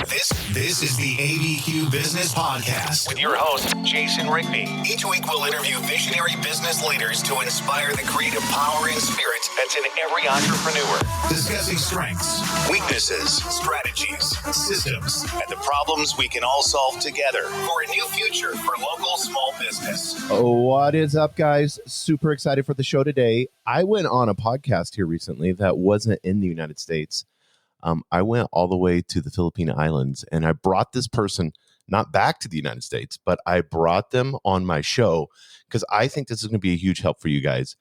This is the ABQ Business Podcast with your host, Jason Rigby. Each week we'll interview visionary business leaders to inspire the creative power and spirit that's in every entrepreneur. Discussing strengths, weaknesses, strategies, systems, and the problems we can all solve together for a new future for local small business. What is up, guys? Super excited for the show today. I went on a podcast here recently that wasn't in the United States. I went all the way to the Filipino Islands, and I brought this person not back to the United States, but I brought them on my show because I think this is going to be a huge help for you guys.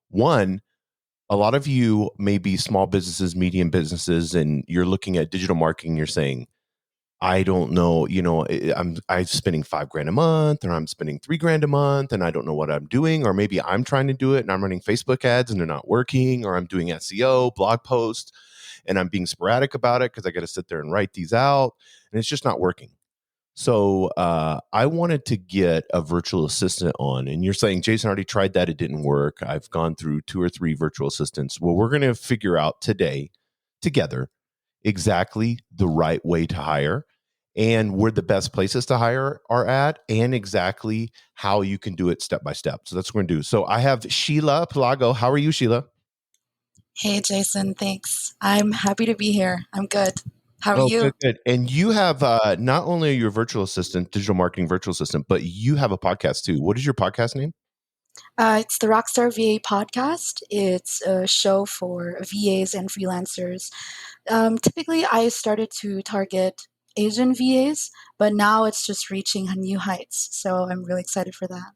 One, a lot of you may be small businesses, medium businesses, and you're looking at digital marketing. You're saying, I don't know, I'm spending $5,000 a month, or I'm spending $3,000 a month, and I don't know what I'm doing. Or maybe I'm trying to do it and I'm running Facebook ads and they're not working, or I'm doing SEO, blog posts, and I'm being sporadic about it because I got to sit there and write these out, and it's just not working. So I wanted to get a virtual assistant on, and you're saying, Jason, I already tried that. It didn't work. I've gone through 2 or 3 virtual assistants. Well, we're going to figure out today together exactly the right way to hire and where the best places to hire are at, and exactly how you can do it step by step. So that's what we're going to do. So I have Shiela Pelago. How are you, Shiela? Hey, Jason. Thanks. I'm happy to be here. I'm good. How are you? Good. And you have not only are you a virtual assistant, digital marketing virtual assistant, but you have a podcast too. What is your podcast name? It's the Rockstar VA podcast. It's a show for VAs and freelancers. Typically, I started to target Asian VAs, but now it's just reaching new heights. So I'm really excited for that.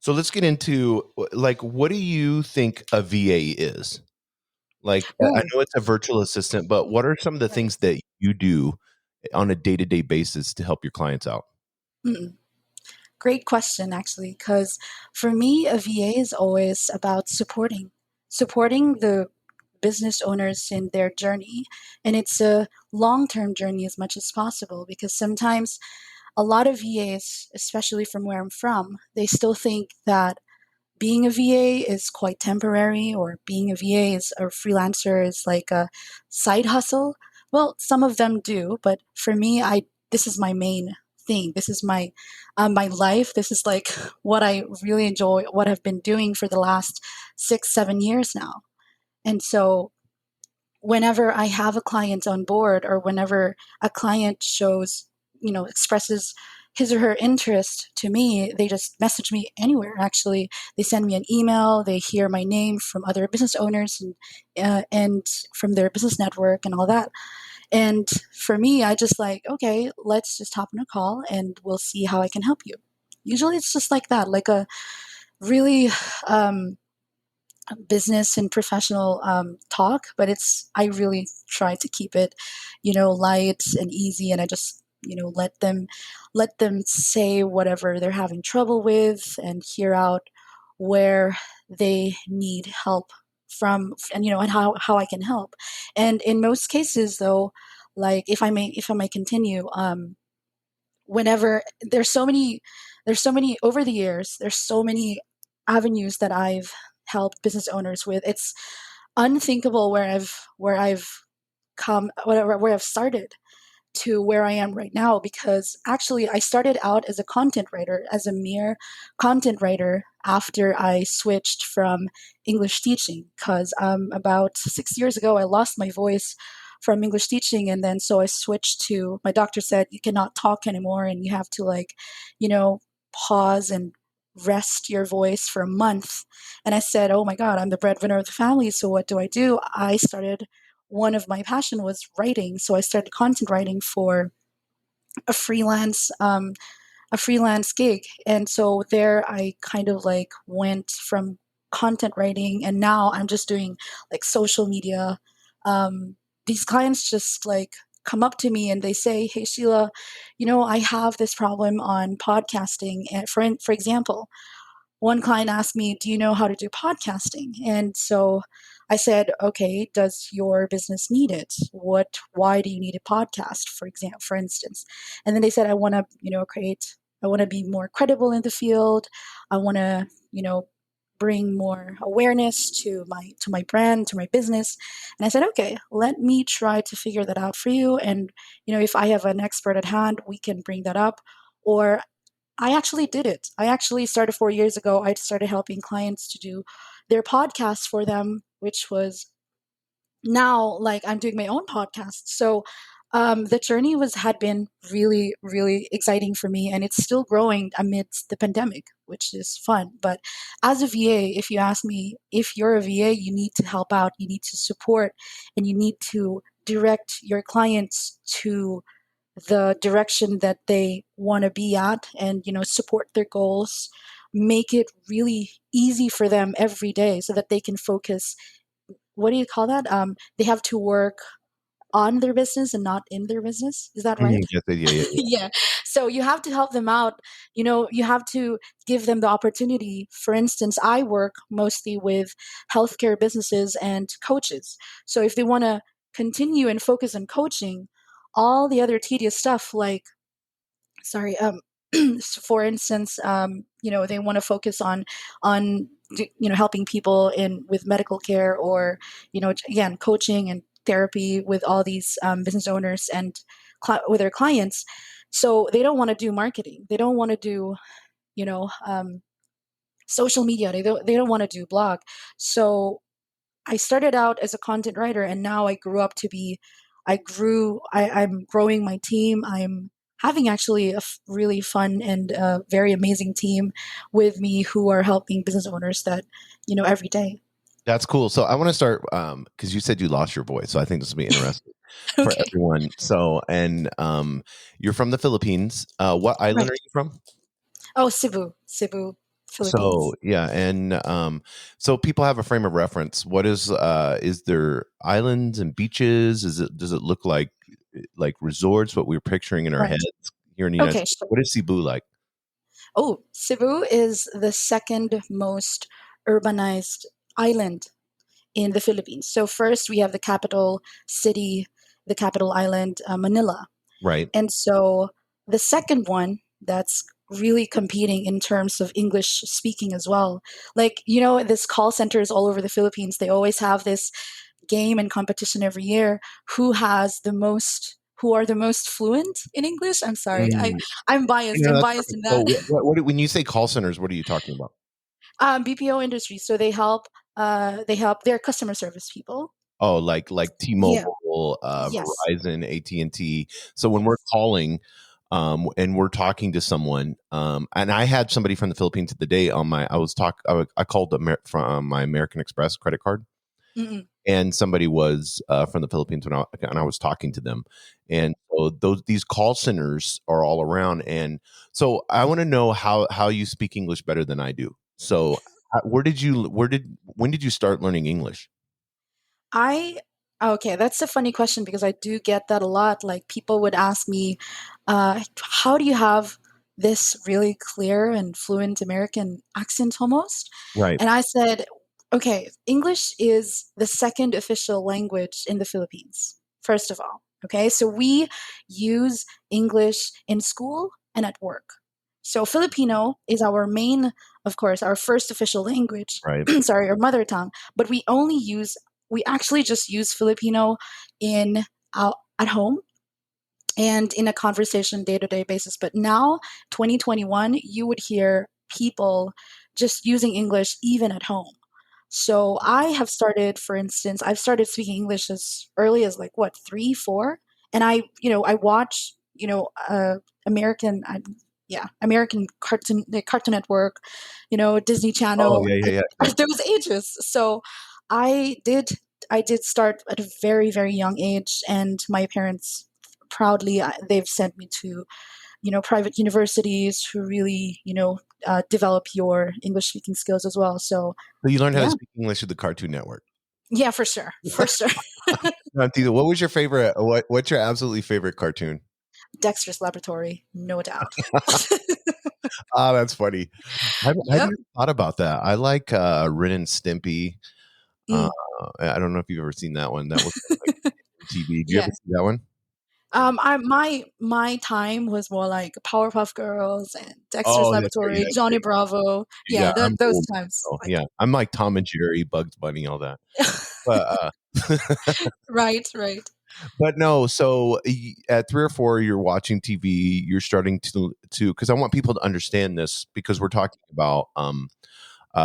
So let's get into, what do you think a VA is? I know it's a virtual assistant, but what are some of the things that you do on a day-to-day basis to help your clients out? Great question, actually, because for me, a VA is always about supporting the business owners in their journey. And it's a long-term journey as much as possible, because sometimes a lot of VAs, especially from where I'm from, they still think that being a VA is quite temporary, or being a VA is a freelancer is like a side hustle. Well, some of them do, but for me, this is my main thing. This is my life. This is like what I really enjoy, what I've been doing for the last 6-7 years now. And so whenever I have a client on board, or whenever a client expresses his or her interest to me, they just message me anywhere. Actually, they send me an email. They hear my name from other business owners and from their business network and all that. And for me, I just okay, let's just hop on a call and we'll see how I can help you. Usually it's just like that, like a really business and professional talk, but I really try to keep it, light and easy. And I just, let them say whatever they're having trouble with, and hear out where they need help from, and and how I can help. And in most cases, though, if I may continue, whenever there's so many over the years, there's so many avenues that I've helped business owners with. It's unthinkable where I've come, where I've started to where I am right now, because actually I started out as a mere content writer, after I switched from English teaching, because about 6 years ago I lost my voice from English teaching, and then so I switched to, my doctor said you cannot talk anymore, and you have to pause and rest your voice for a month. And I said, oh my God, I'm the breadwinner of the family, so what do? I started, one of my passion was writing, so I started content writing for a freelance gig. And so there I kind of went from content writing, and now I'm just doing social media. These clients just come up to me and they say, hey Sheila, I have this problem on podcasting. And for example, one client asked me, do you know how to do podcasting? And so I said, okay, does your business need it? Why do you need a podcast, for instance? And then they said, I want to, I want to be more credible in the field. I want to, bring more awareness to my brand, to my business. And I said, okay, let me try to figure that out for you. And if I have an expert at hand, we can bring that up. Or I actually did it. I actually started 4 years ago. I started helping clients to do their podcasts for them, which was now like I'm doing my own podcast. So the journey had been really, really exciting for me, and it's still growing amidst the pandemic, which is fun. But as a VA, if you ask me, if you're a VA, you need to help out, you need to support, and you need to direct your clients to the direction that they want to be at, and support their goals, make it really easy for them every day so that they can focus. What do you call that? They have to work on their business and not in their business. Is that right? Yes, yeah. Yeah. So you have to help them out. You have to give them the opportunity. For instance, I work mostly with healthcare businesses and coaches. So if they want to continue and focus on coaching, all the other tedious stuff like, sorry, for instance, they want to focus on helping people in with medical care, or again, coaching and therapy with all these business owners and with their clients. So they don't want to do marketing, they don't want to do you know social media, they don't want to do blog. So I started out as a content writer, and now I'm growing my team. I'm having actually a really fun and very amazing team with me who are helping business owners that, every day. That's cool. So I want to start because you said you lost your voice, so I think this will be interesting for Okay. everyone. So, and you're from the Philippines. What island Right. are you from? Oh, Cebu, So Philippines. yeah, and so people have a frame of reference. What is there islands and beaches? Does it look like resorts? What we're picturing in our Right. heads here in the United Okay, States? sure. What is Cebu like? Oh, Cebu is the second most urbanized island in the Philippines. So first we have the capital city, the capital island, Manila. Right, And so the second one that's really competing in terms of English speaking as well. Like, this call centers all over the Philippines, they always have this game and competition every year, who are the most fluent in English. I'm sorry. mm. I'm biased. No, I'm that's biased perfect. in So that. when you say call centers, what are you talking about? BPO industry. So they help their customer service people. Oh, like Yeah. T-Mobile, Yes. Verizon, AT&T. So when we're Yes. calling, and we're talking to someone, and I had somebody from the Philippines today on my. I called from my American Express credit card, Mm-mm. and somebody was from the Philippines and I was talking to them, and so these call centers are all around, and so I want to know how you speak English better than I do. So when did you start learning English? I Okay, that's a funny question because I do get that a lot. Like people would ask me, "How do you have this really clear and fluent American accent almost?" Right, And I said, "Okay, English is the second official language in the Philippines. First of all, okay, so we use English in school and at work. So Filipino is our main, of course, our first official language. right. Sorry, our mother tongue, but we actually just use Filipino in out at home and in a conversation day-to-day basis. But now, 2021, you would hear people just using English even at home. So for instance, I've started speaking English as early as like what, 3, 4, and I watch American. American cartoon, the Cartoon Network, Disney Oh, Channel yeah, yeah. at those ages. So I did I did start at a very, very young age, and my parents proudly, they've sent me to private universities who really develop your English speaking skills as well. So So you learned how to yeah, speak English with the Cartoon Network. yeah, for sure, for sure. Tita, what was your favorite? What's your absolutely favorite cartoon? Dexter's Laboratory, no doubt. Ah, that's funny. I Yep. never thought about that. I like Ren and Stimpy. Uh, Mm. I don't know if you've ever seen that one. That was like TV. Did you ever Yeah. see that one? My time was more like Powerpuff Girls and Dexter's Oh, that's right. Laboratory, Johnny Bravo. Yeah, Yeah, I'm those old. times. So, Like, yeah, I'm like Tom and Jerry, Bugs Bunny, all that. But right, right. but no. So at 3 or 4, you're watching TV. You're starting to because I want people to understand this because we're talking about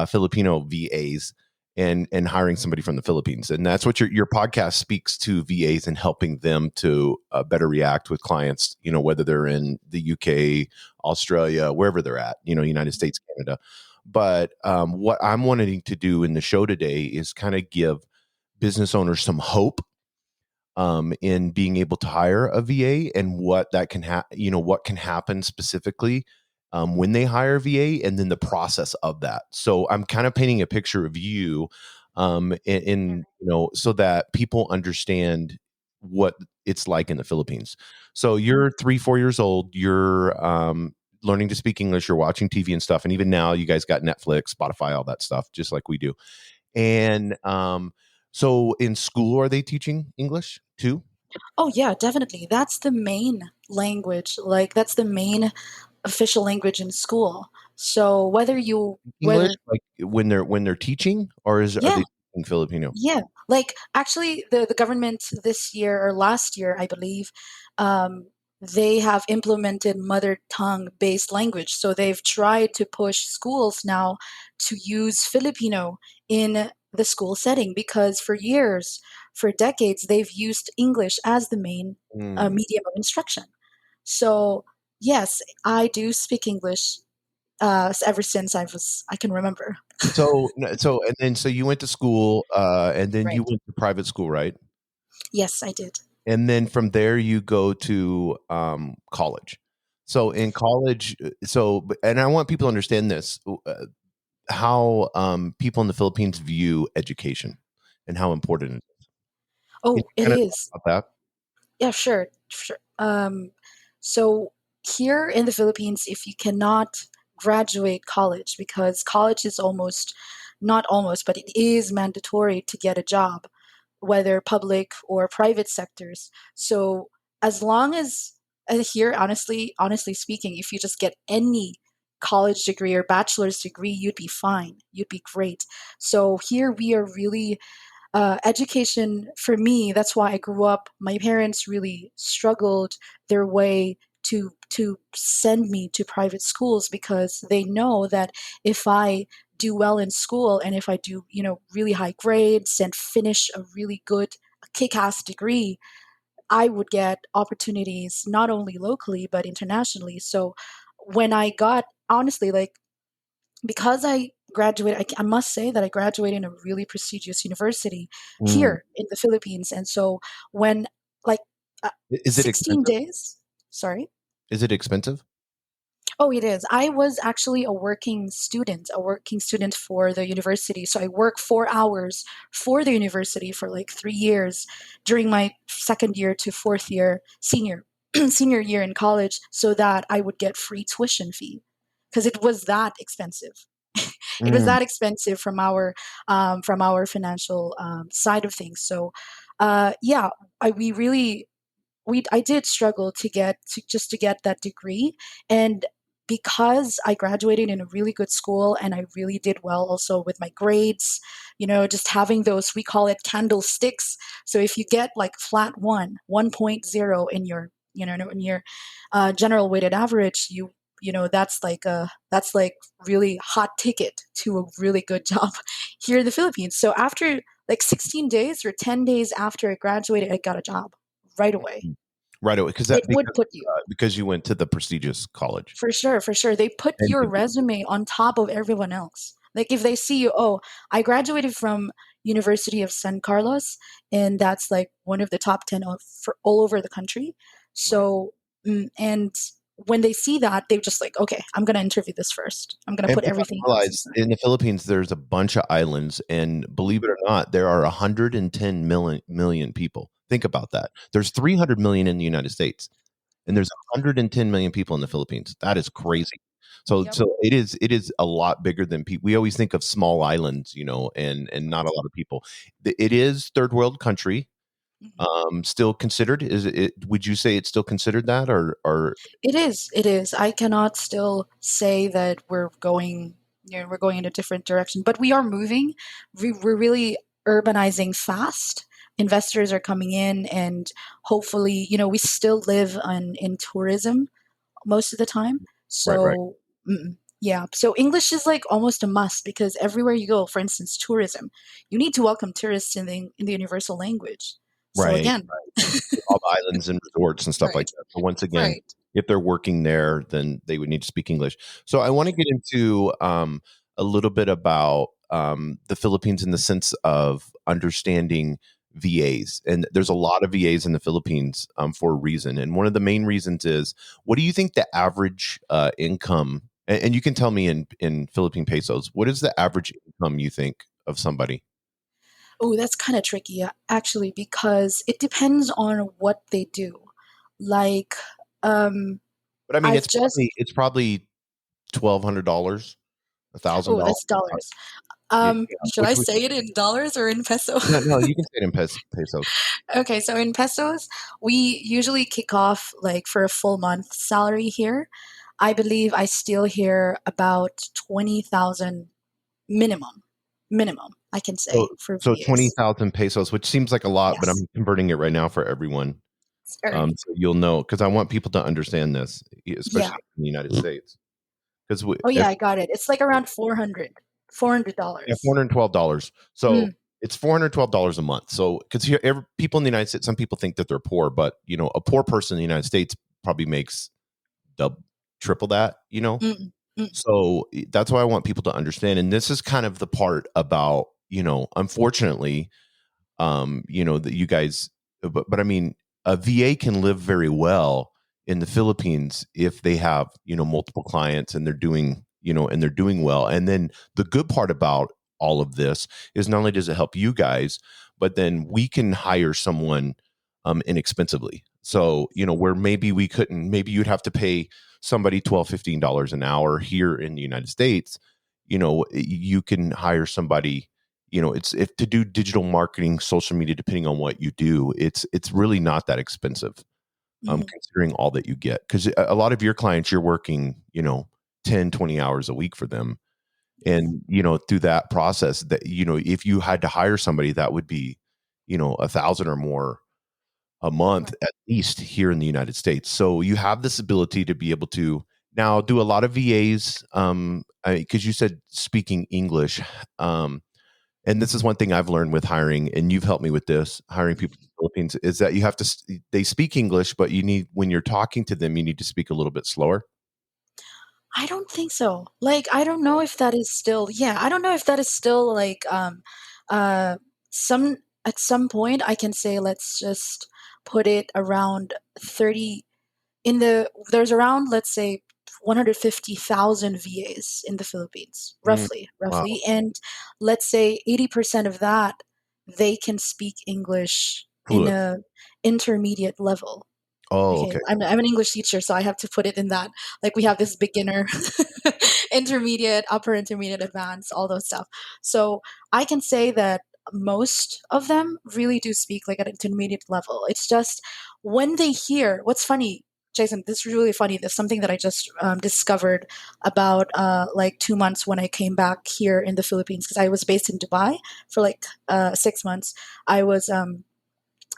Filipino VAs and hiring somebody from the Philippines, and that's what your podcast speaks to VAs and helping them to better react with clients. You know, whether they're in the UK, Australia, wherever they're at. You know, United States, Canada. But what I'm wanting to do in the show today is kind of give business owners some hope in being able to hire a VA and what that can what can happen specifically when they hire a VA and then the process of that. So I'm kind of painting a picture of you so that people understand what it's like in the Philippines. So you're 3, 4 years old, you're learning to speak English, you're watching TV and stuff. And even now you guys got Netflix, Spotify, all that stuff, just like we do. And so in school, are they teaching English too? Oh yeah, definitely. That's the main language. Like that's the main official language in school. So English, whether like when they're teaching, or are yeah, they teaching Filipino? yeah, like actually, the government this year or last year, I believe, um, they have implemented mother tongue based language. So they've tried to push schools now to use Filipino in the school setting because for years, for decades, they've used English as the main Mm. medium of instruction. So yes, I do speak English ever since I can remember. So you went to school, and then you Right. went to private school, right? Yes, I did. And then from there you go to college. So in college, and I want people to understand this, how people in the Philippines view education and how important it is. Can Oh, you it kind of talk is. about that? Yeah, sure, sure. So here in the Philippines, if you cannot graduate college, because college is almost, not almost, but it is mandatory to get a job, whether public or private sectors. So as long as here, honestly speaking, if you just get any college degree or bachelor's degree, you'd be fine. You'd be great. So here we are really education for me, that's why I grew up, my parents really struggled their way to send me to private schools because they know that if I do well in school and if I do really high grades and finish a really good kick-ass degree, I would get opportunities not only locally but internationally. So when I got, honestly, like, because I graduated, I must say that I graduated in a really prestigious university Mm. here in the Philippines. And so when, like, Is it 16 expensive? days, sorry. Is it expensive? Oh, it is. I was actually a working student for the university. So I worked 4 hours for the university for like 3 years during my second year to fourth year, senior, senior year in college, so that I would get free tuition fee because it was that expensive. It was Mm. that expensive from our financial side of things. So, yeah, we really we I did struggle to get that degree, and because I graduated in a really good school and I really did well also with my grades, just having those, we call it candlesticks. So if you get like flat 1.0 in your in your general weighted average, that's like really hot ticket to a really good job here in the Philippines. So after like 16 days or 10 days after I graduated, I got a job right away. Right away, because It would put you, because you went to the prestigious college. for sure, for sure. They put And your resume on top of everyone else. Like if they see you, oh, I graduated from University of San Carlos, and that's like one of the top 10 for all over the country. right. So, and when they see that, they're just like, okay, I'm going to interview this first. I'm going to And put people everything don't else realize aside. in the Philippines, there's a bunch of islands, and believe it or not, there are 110 million people. Think about that. There's 300 million in the United States, and there's 110 million people in the Philippines. That is crazy. So, Yep. so it is a lot bigger than people. We always think of small islands, and not a lot of people. It is third world country. Mhm. still considered? Is it? Would you say it's still considered that, or It is. It is. I cannot still say that we're going, we're going in a different direction, but we are moving. We're really urbanizing fast. Investors are coming in, and hopefully, we still live in tourism most of the time. right, right, So, yeah. So English is like almost a must because everywhere you go, for instance, tourism, you need to welcome tourists in the universal language. So right? again, All the islands and resorts and stuff like right, that. So once again, right. if they're working there, then they would need to speak English. So I want to get into a little bit about the Philippines in the sense of understanding VAs. And there's a lot of VAs in the Philippines for a reason. And one of the main reasons is, what do you think the average income? And you can tell me in Philippine pesos, what is the average income you think of somebody? Oh, that's kind of tricky, actually, because it depends on what they do. Like, um, But I mean, I've just, it's probably $1,200, oh, $1,000. that's dollars. Yeah, Should I which would say it in dollars or in peso? no, you can say it in pesos. Okay, so in pesos, we usually kick off like for a full month salary here. I believe I still hear about 20,000 minimum. Minimum, I can So say for so VAs. 20,000 pesos, which seems like a lot, but Yes. I'm converting it right now for everyone. Sorry. So you'll know because I want people to understand this, Yeah. especially in the United States. Because Oh if yeah, I got it. It's like around 400. yeah, $400. $412. So Mm, it's $412 a month. So because here, people in the United States, some people think that they're poor, but a poor person in the United States probably makes double, triple that. mm, mm, So that's why I want people to understand. And this is kind of the part about, unfortunately, that you guys, but I mean, a VA can live very well in the Philippines if they have, multiple clients and they're doing well. And then the good part about all of this is not only does it help you guys, but then we can hire someone inexpensively. So, where maybe we couldn't, maybe you'd have to pay somebody $12, $15 an hour here in the United States, you can hire somebody, it's if to do digital marketing, social media, depending on what you do, it's really not that expensive, mm. considering all that you get. Because a lot of your clients, you're working, 10, 20 hours a week for them. And, through that process that, if you had to hire somebody, that would be, 1,000 or more a month Right. at least here in the United States. So you have this ability to be able to now do a lot of VAs, because you said speaking English. And this is one thing I've learned with hiring, and you've helped me with this, hiring people in the Philippines, is that you have to, they speak English, but you need, when you're talking to them, you need to speak a little bit slower. I don't think so. Like, I don't know if that is still, yeah, I don't know if that is still like, uh, some, at some point I can say, let's just put it around 30 there's around, let's say, 150,000 VAs in the Philippines, Mm, wow. roughly. And let's say 80% of that, they can speak English in Fluid. a intermediate level. Oh, Okay, okay. I'm an English teacher, so I have to put it in that. Like we have this beginner, intermediate, upper intermediate, advanced, all those stuff. So I can say that most of them really do speak like at intermediate level. It's just when they hear what's funny, Jason. This is really funny. There's something that I just discovered about like 2 months when I came back here in the Philippines because I was based in Dubai for like 6 months. I was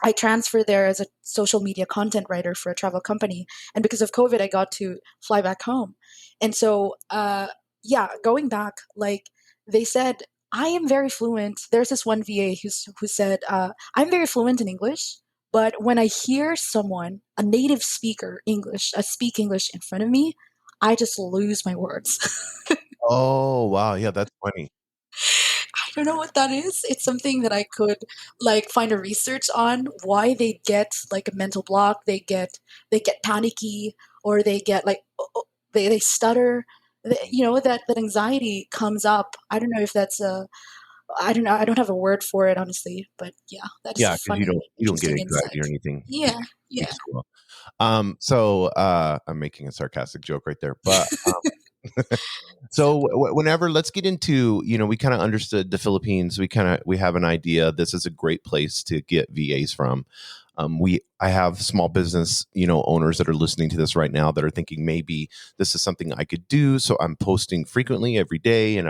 I transferred there as a social media content writer for a travel company. And because of COVID, I got to fly back home. And so, yeah, going back, like they said, I am very fluent. There's this one VA who said, I'm very fluent in English. But when I hear someone, a native speaker English, speak English in front of me, I just lose my words. Oh, wow. Yeah, that's funny. I don't know what that is. It's something that I could like find a research on why they get like a mental block. They get panicky or they get like they stutter. That anxiety comes up. I don't know if that's a I don't know. I don't have a word for it honestly, but yeah, that is a Yeah, because you funny, don't get interesting anxiety or insight. anything Yeah, because you yeah. speak so well. So I'm making a sarcastic joke right there, but So So whenever, let's get into, we kind of understood the Philippines. We have an idea. This is a great place to get VAs from. I have small business, owners that are listening to this right now that are thinking maybe this is something I could do. So I'm posting frequently every day, and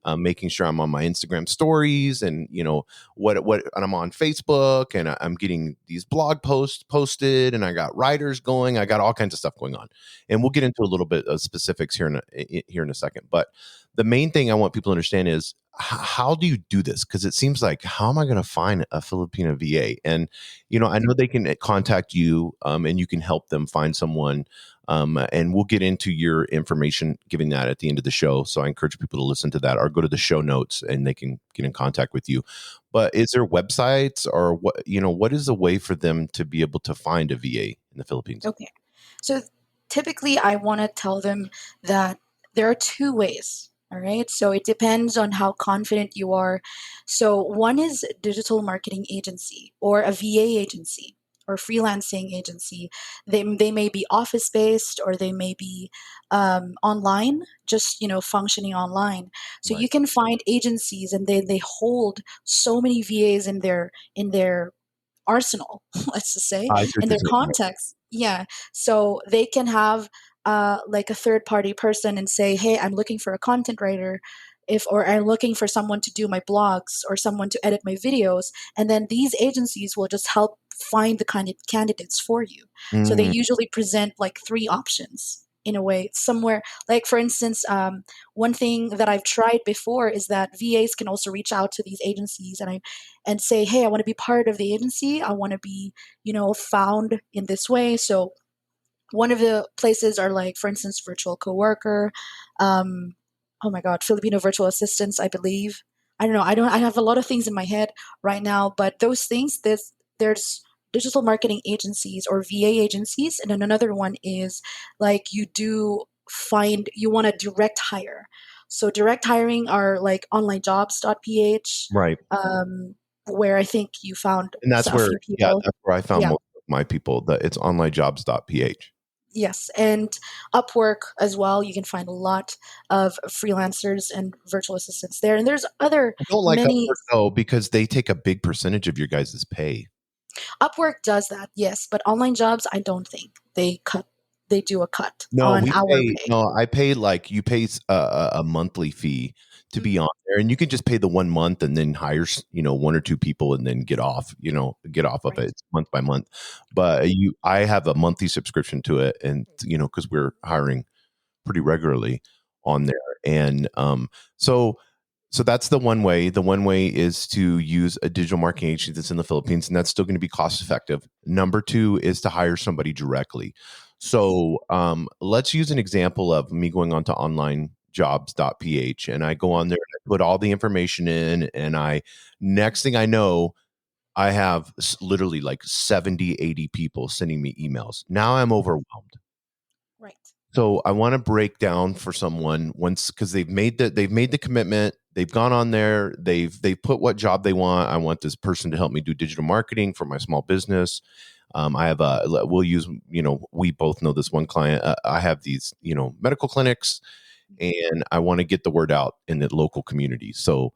I'm making sure I'm on my Instagram stories, and and I'm on Facebook, and I'm getting these blog posts posted, and I got writers going. I got all kinds of stuff going on, and we'll get into a little bit of specifics here in a second. But the main thing I want people to understand is how do you do this? Because it seems like, how am I going to find a Filipino VA? And I know they can contact you, and you can help them find someone. And we'll get into your information, giving that at the end of the show. So I encourage people to listen to that or go to the show notes, and they can get in contact with you. But is there websites, or what is the way for them to be able to find a VA in the Philippines? okay. So typically, I want to tell them that there are two ways. All right. So it depends on how confident you are. So one is digital marketing agency or a VA agency or freelancing agency. They may be office based, or they may be online, just functioning online. So Right. you can find agencies, and they hold so many VAs in their arsenal, let's just say, I see what in you're their saying. Right. context. Yeah. So they can have like a third party person and say, hey, I'm looking for a content writer. Or I'm looking for someone to do my blogs or someone to edit my videos. And then these agencies will just help find the kind of candidates for you. So they Mm, usually present like three options in a way, somewhere. Like, for instance, one thing that I've tried before is that VAs can also reach out to these agencies, and say, hey, I want to be part of the agency. I want to be, found in this way. So one of the places are, like, for instance, virtual coworker. Um, oh my God, Filipino virtual assistants, I believe. I don't know. I have a lot of things in my head right now, but those things, there's digital marketing agencies or VA agencies. And then another one is, like, you want to direct hire. So direct hiring are like onlinejobs.ph, right. um, where I think you found And that's a where, few yeah, people. that's where I found Yeah. most of my people. That it's onlinejobs.ph. Yes, and Upwork as well. You can find a lot of freelancers and virtual assistants there. And there's other I don't like many. Upwork though, because they take a big percentage of your guys' pay. Upwork does that, yes, but online jobs, I don't think they do a cut No, on our pay. I pay, like, you pay a monthly fee to be Mhm. on there, and you can just pay the 1 month and then hire, one or two people, and then get off of it. Right. It's month by month. But I have a monthly subscription to it, and because we're hiring pretty regularly on there. And so that's the one way. The one way is to use a digital marketing agency that's in the Philippines, and that's still going to be cost effective. Number two is to hire somebody directly. So let's use an example of me going on to onlinejobs.ph, and I go on there and I put all the information in, and next thing I know, I have literally like 70, 80 people sending me emails. Now I'm overwhelmed. Right. So I want to break down for someone once, because they've made the commitment. They've gone on there. They've put what job they want. I want this person to help me do digital marketing for my small business. I have we'll use, we both know this one client. I have these, medical clinics, and I want to get the word out in the local community. So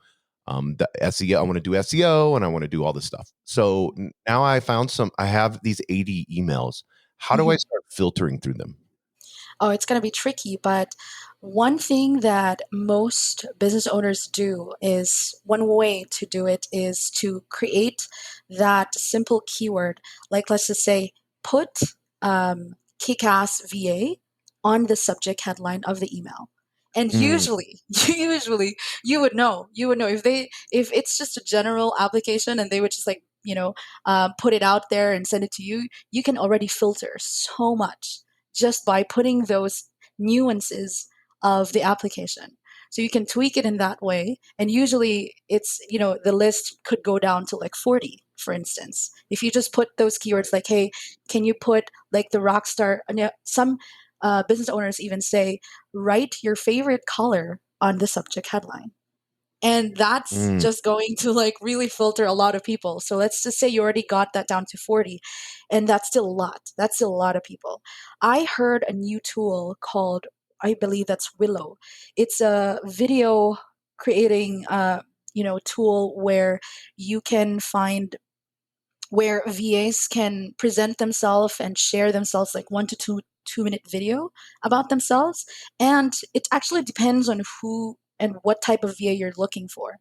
the SEO, I want to do SEO, and I want to do all this stuff. So now I have these 80 emails. How do I Mhm. start filtering through them? Oh, it's going to be tricky, but one thing that most business owners do is one way to do it is to create that simple keyword. Like, let's just say, put kick-ass VA on the subject headline of the email. And Mm, usually, usually you would know if it's just a general application and they would just, like, put it out there and send it to you. You can already filter so much just by putting those nuances of the application. So you can tweak it in that way. And usually the list could go down to like 40, for instance. If you just put those keywords like, hey, can you put like the rock star? And some business owners even say, write your favorite color on the subject headline. And that's mm, just going to like really filter a lot of people. So let's just say you already got that down to 40, and that's still a lot. That's still a lot of people. I heard a new tool called I believe that's Willow. It's a video creating tool where you can find where VAs can present themselves and share themselves like 1 to 2 minute video about themselves. And it actually depends on who and what type of VA you're looking for.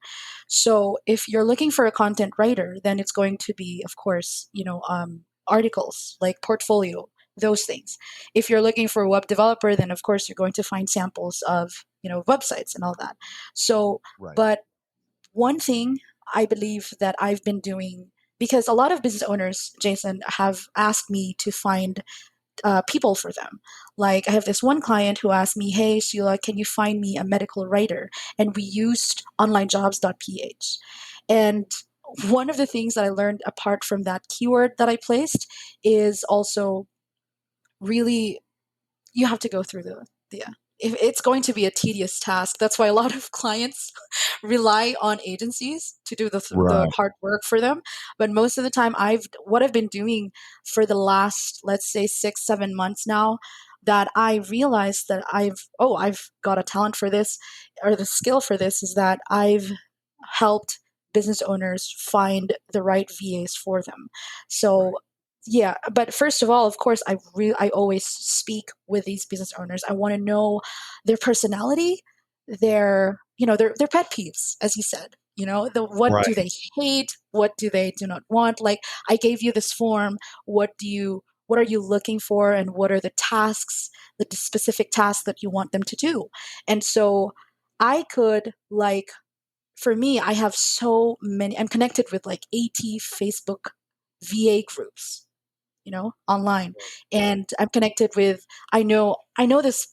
So if you're looking for a content writer, then it's going to be, of course, articles like portfolio, those things. If you're looking for a web developer, then of course you're going to find samples of, websites and all that. So, Right. but one thing I believe that I've been doing, because a lot of business owners, Jason, have asked me to find people for them. Like I have this one client who asked me, "Hey, Sheila, can you find me a medical writer?" And we used onlinejobs.ph. And one of the things that I learned apart from that keyword that I placed is also really you have to go through the if it's going to be a tedious task. That's why a lot of clients rely on agencies to do the Right. hard work for them. But most of the time, I've been doing for the last, let's say, 6 7 months now, that I realized that I've got a talent for this, or the skill for this, is that I've helped business owners find the right VAs for them. So Right. yeah, but first of all, of course, I always speak with these business owners. I want to know their personality, their pet peeves, as you said. The what do Right. they hate, what do they do not want. Like I gave you this form. What are you looking for, and what are the tasks, the specific tasks that you want them to do? And so I could, like, for me, I have so many. I'm connected with like 80 Facebook VA groups, online, and I'm connected with. I know this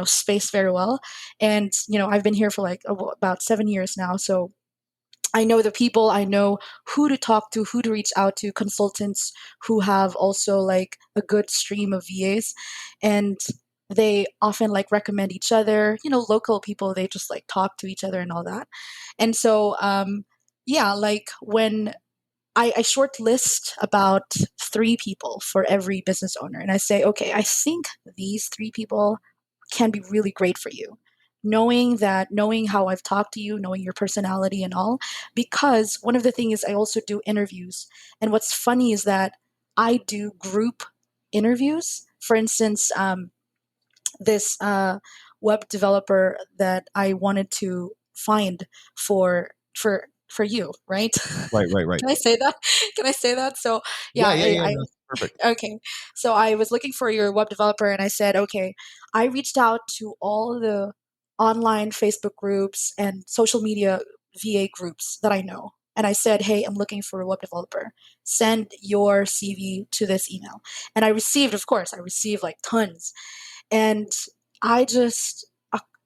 space very well, and I've been here for like about 7 years now, so I know the people, I know who to talk to, who to reach out to, consultants who have also like a good stream of VAs, and they often like recommend each other. Local people, they just like talk to each other and all that. And so yeah, like when I short list about 3 people for every business owner. And I say, okay, I think these 3 people can be really great for you. Knowing how I've talked to you, knowing your personality and all, because one of the things is I also do interviews. And what's funny is that I do group interviews. For instance, this web developer that I wanted to find for you, right? Right. Right. Right. Can I say that? Can I say that? So yeah, Yeah. Yeah. Yeah. No, perfect. okay. So I was looking for your web developer, and I said, okay, I reached out to all the online Facebook groups and social media VA groups that I know. And I said, hey, I'm looking for a web developer. Send your CV to this email. And of course, I received like tons. And I just,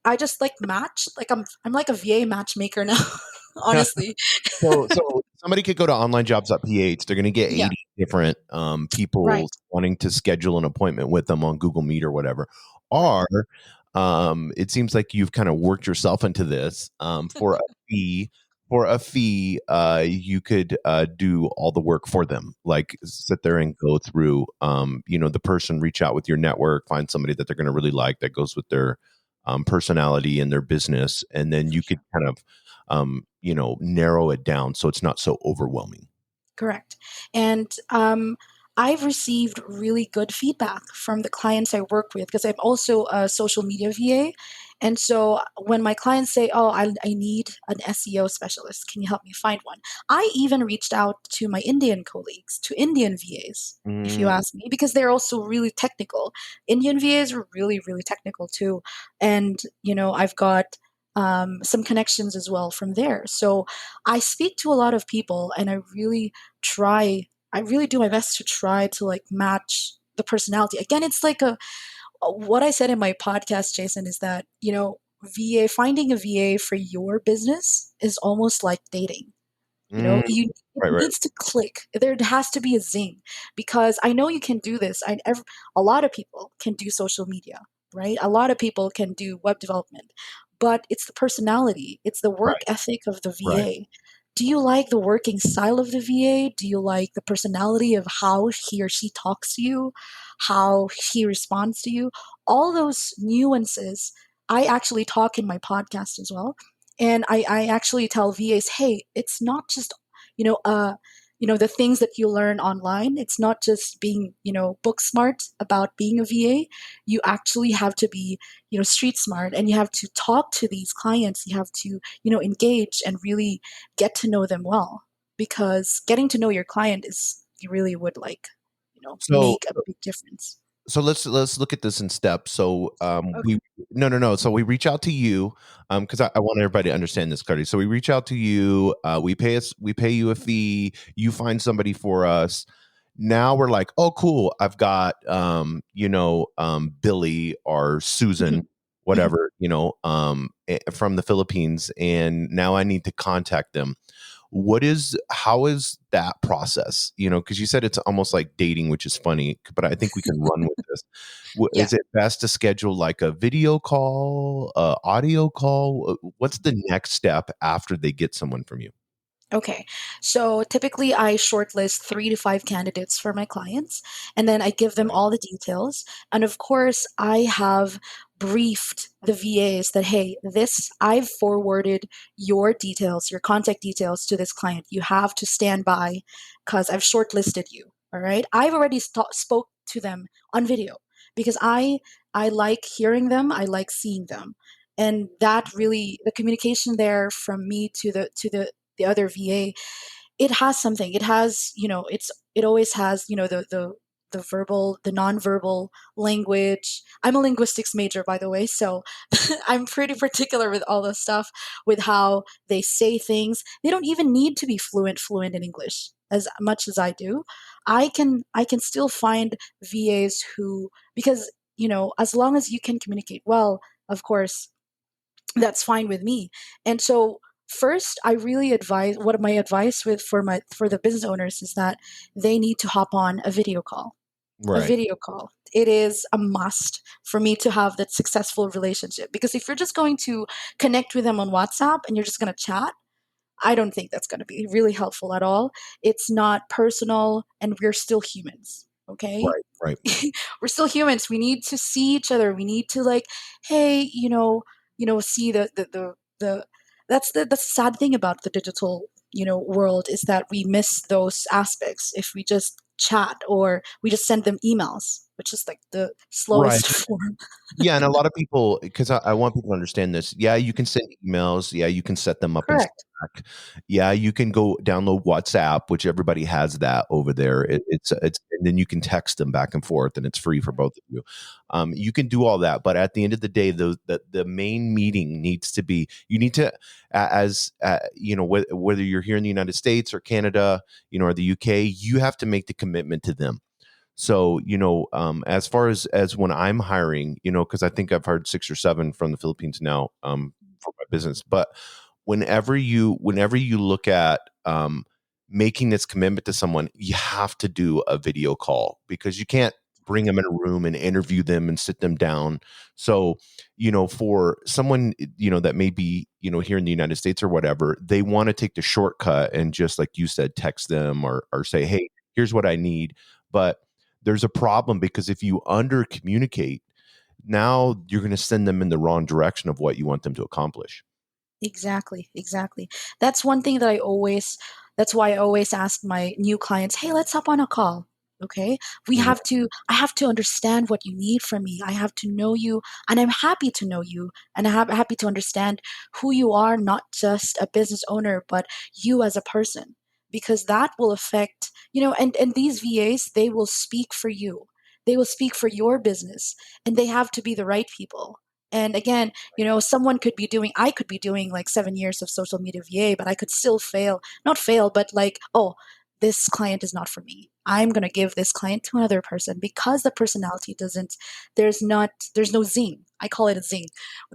I just like match. Like I'm like a VA matchmaker now, honestly. So somebody could go to onlinejobs.ph. They're going to get Yeah. 80 different Right. people wanting to schedule an appointment with them on Google Meet or whatever. Right. Or it seems like you've kind of worked yourself into this for a fee. For a fee, you could do all the work for them, like sit there and go through, the person, reach out with your network, find somebody that they're going to really like that goes with their personality and their business, and then For you could sure. kind of narrow it down so it's not so overwhelming. Correct. And I've received really good feedback from the clients I work with, because I'm also a social media VA. And so when my clients say, oh, I need an SEO specialist, can you help me find one? I even reached out to my Indian colleagues, to Indian VAs, if you Mm, ask me, because they're also really technical. Indian VAs are really, really technical too. And, I've got some connections as well from there. So I speak to a lot of people, and I really do my best to try to like match the personality. Again, it's like what I said in my podcast, Jason, is that, finding a VA for your business is almost like dating. mm, It right, right, needs to click. There has to be a zing, because I know you can do this. A lot of people can do social media, right? A lot of people can do web development, but it's the personality, it's the work right, ethic of the right. VA do you like the working style of the VA? Do you like the personality of how he or she talks to you, how he responds to you? All those nuances, I actually talk in my podcast as well. And I actually tell VAs, hey, it's not just, you know, uh, the things that you learn online. It's not just being, book smart about being a VA. You actually have to be, street smart, and you have to talk to these clients. You have to, engage and really get to know them well, because getting to know your client is, you really would like, So make a big difference. so let's look at this in steps. So Okay. we no. So we reach out to you because I want everybody to understand this, Cardi. So we reach out to you. We pay you a fee. You find somebody for us. Now we're like, oh, cool. I've got Billy or Susan, Mhm. Mhm. whatever, from the Philippines, and now I need to contact them. How is that process, because you said it's almost like dating, which is funny, but I think we can run with this. Yeah. Is it best to schedule like a video call, audio call? What's the next step after they get someone from you? Okay. So typically I shortlist 3 to 5 candidates for my clients, and then I give them Right. all the details. And of course, I have briefed the VAs that, hey, I've forwarded your details, your contact details to this client. You have to stand by because I've shortlisted you. All right. I've already spoke to them on video because I like hearing them. I like seeing them. And that really, the communication there from me to the other VA, it has something. It has, it always has, the verbal, the nonverbal language. I'm a linguistics major, by the way, so I'm pretty particular with all this stuff, with how they say things. They don't even need to be fluent in English as much as I do. I can still find VAs who, because, as long as you can communicate well, of course, that's fine with me. And so first, I really advise, what my advice for the business owners is that they need to hop on a video call. A Right. video call. It is a must for me to have that successful relationship, because if you're just going to connect with them on WhatsApp and you're just going to chat, I don't think that's going to be really helpful at all. It's not personal, and we're still humans. Okay. Right. Right. We're still humans. We need to see each other. We need to, like, hey, see the that's the sad thing about the digital, world, is that we miss those aspects if we just chat or we just send them emails, which is like the Right. slowest form. Yeah, and a lot of people, because I want people to understand this. Yeah, you can send emails. Yeah, you can set them up in Correct. Slack. Yeah, you can go download WhatsApp, which everybody has that over there. It's and then you can text them back and forth, and it's free for both of you. You can do all that, but at the end of the day, the main meeting needs to be. You need to, as whether you're here in the United States or Canada, or the UK, you have to make the commitment to them. So, as far as when I'm hiring, because I think I've hired 6 or 7 from the Philippines now, for my business. But whenever you look at making this commitment to someone, you have to do a video call, because you can't bring them in a room and interview them and sit them down. So, for someone, that may be, here in the United States or whatever, they want to take the shortcut and just, like you said, text them or say, hey, here's what I need. But there's a problem, because if you under communicate, now you're going to send them in the wrong direction of what you want them to accomplish. Exactly, exactly. That's one thing that that's why I always ask my new clients, hey, let's hop on a call. Okay. I have to understand what you need from me. I have to know you, and I'm happy to know you, and I'm happy to understand who you are, not just a business owner, but you as a person, because that will affect, and these VAs, they will speak for you. They will speak for your business, and they have to be the right people. And again, I could be doing like 7 years of social media VA, but I could still fail, not fail, but like, oh, this client is not for me. I'm going to give this client to another person, because the personality doesn't, there's no zing. I call it a zing.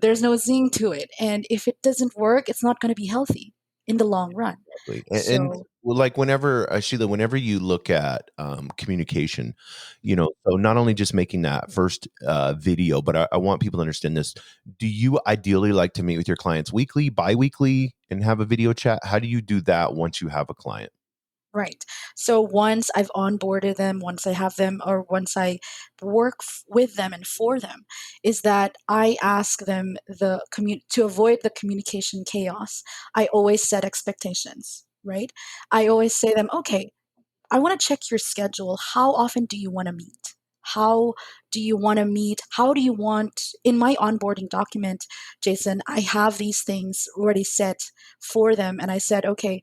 There's no zing to it. And if it doesn't work, it's not going to be healthy. in the long run. Exactly. And So well, like whenever Sheila, whenever you look at communication, so not only just making that first video, but I want people to understand this. Do you ideally like to meet with your clients weekly, bi-weekly, and have a video chat? How do you do that once you have a client? right. So once I've onboarded them, once I have them, or once I work with them and for them, is that I ask them to avoid the communication chaos. I always set expectations, right? I always say them, okay, I want to check your schedule. How often do you want to meet? How do you want to meet? How do you want, in my onboarding document, Jason, I have these things already set for them. And I said, okay,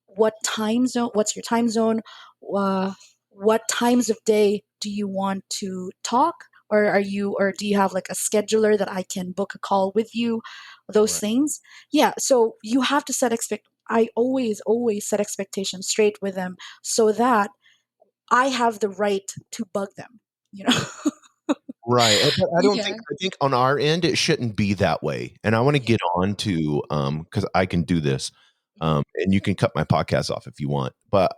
what time zone, what's your time zone? Uh, what times of day do you want to talk? Or do you have like a scheduler that I can book a call with you? Those Right. things. Yeah. So you have to set I always set expectations straight with them so that I have the right to bug them, you know? Right. But Yeah. I think on our end it shouldn't be that way. And I want to Yeah. get on to because I can do this. Mhm. And you can cut my podcast off if you want. But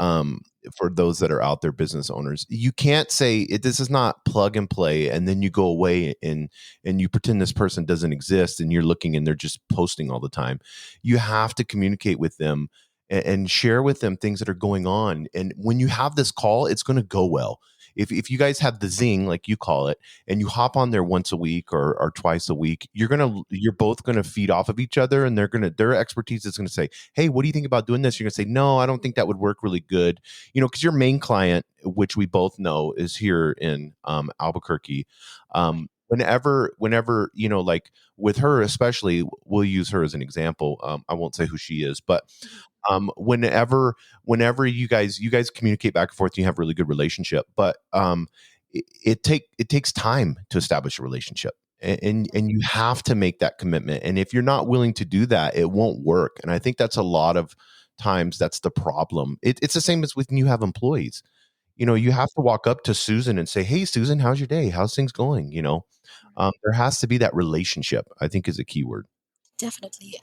for those that are out there, business owners, you can't say this is not plug and play, and then you go away and you pretend this person doesn't exist, and you're looking and they're just posting all the time. You have to communicate with them and share with them things that are going on. And when you have this call, it's going to go well. If you guys have the zing, like you call it, and you hop on there once a week or twice a week, you're both gonna feed off of each other, and their expertise is gonna say, hey, what do you think about doing this? You're gonna say, no, I don't think that would work really good, because your main client, which we both know is here in Albuquerque. Right. Whenever like with her especially, we'll use her as an example. I won't say who she is, but Mhm. whenever you guys communicate back and forth, you have a really good relationship, but it takes time to establish a relationship, and you have to make that commitment, and if you're not willing to do that, it won't work. And I think that's a lot of times that's the problem. It's the same as when you have employees. You have to walk up to Susan and say, hey Susan, how's your day, how's things going? There has to be that relationship, I think, is a key word. Definitely.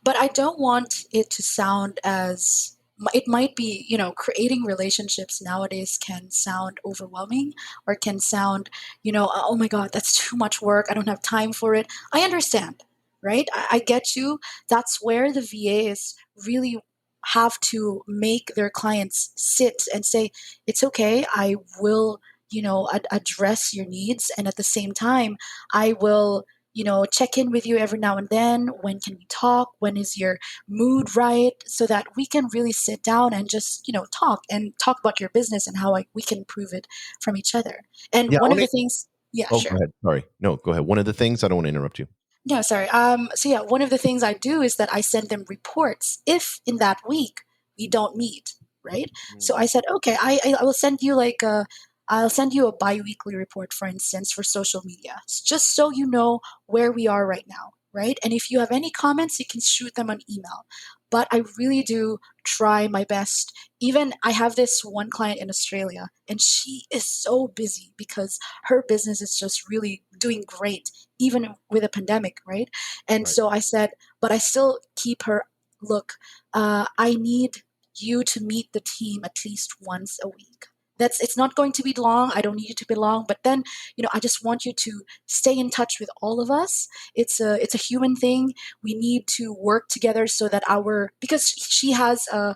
But I don't want it to sound as it might be, creating relationships nowadays can sound overwhelming or can sound, oh my God, that's too much work. I don't have time for it. I understand, right? I get you. That's where the VAs really have to make their clients sit and say, it's okay. I will, address your needs. And at the same time, I will check in with you every now and then. When can we talk? When is your mood right? So that we can really sit down and just, talk about your business and how we can improve it from each other. And Yeah, I one of want the to. things, yeah, Oh, go sure. ahead. Sorry. No, go ahead. One of the things, I don't want to interrupt you. No, sorry. So yeah, one of the things I do is that I send them reports if in that week we don't meet, right? So I said, okay, I will send you I'll send you a biweekly report, for instance, for social media, just so you know where we are right now, right? And if you have any comments, you can shoot them on email. But I really do try my best. Even I have this one client in Australia, and she is so busy because her business is just really doing great even with a pandemic, right? And Right. so I said, but I still keep her, look, I need you to meet the team at least once a week. It's not going to be long. I don't need it to be long, but then, I just want you to stay in touch with all of us. It's a human thing. We need to work together so that because she has a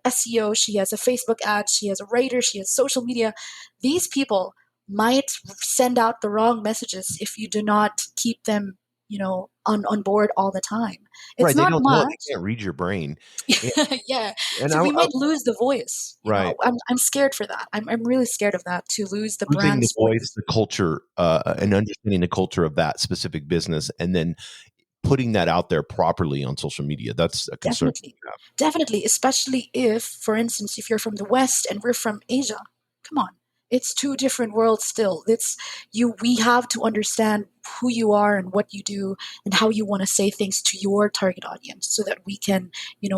SEO, she has a Facebook ad, she has a writer, she has social media. These people might send out the wrong messages if you do not keep them, on board all the time. It's Right. They not don't know. They much. can't read your brain. And, Yeah. and So we might lose the voice. right. I'm scared for that. I'm really scared of that, to lose the Losing the brand's voice, voice. the culture, and understanding the culture of that specific business, and then putting that out there properly on social media. That's a concern Definitely. we have. Definitely. Especially if, for instance, if you're from the West and we're from Asia. Come on. It's two different worlds still. We have to understand who you are and what you do and how you want to say things to your target audience so that we can,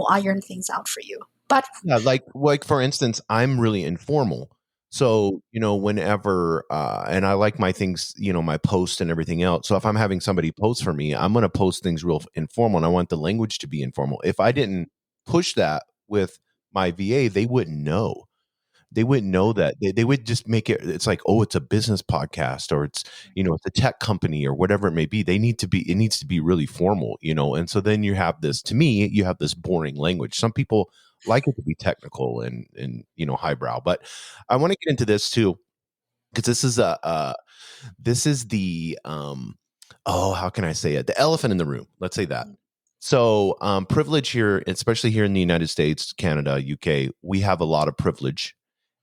iron things out for you. But Yeah, like for instance, I'm really informal. So, whenever, and I like my things, my post and everything else. So if I'm having somebody post for me, I'm going to post things real informal, and I want the language to be informal. If I didn't push that with my VA, they wouldn't know. They wouldn't know that. They would just make it, it's like, oh, it's a business podcast, or it's, it's a tech company, or whatever it may be. It needs to be really formal, And so then you have this, to me, you have this boring language. Some people like it to be technical and, highbrow, but I want to get into this too, because this is the how can I say it? The elephant in the room. Let's say that. So privilege here, especially here in the United States, Canada, UK, we have a lot of privilege.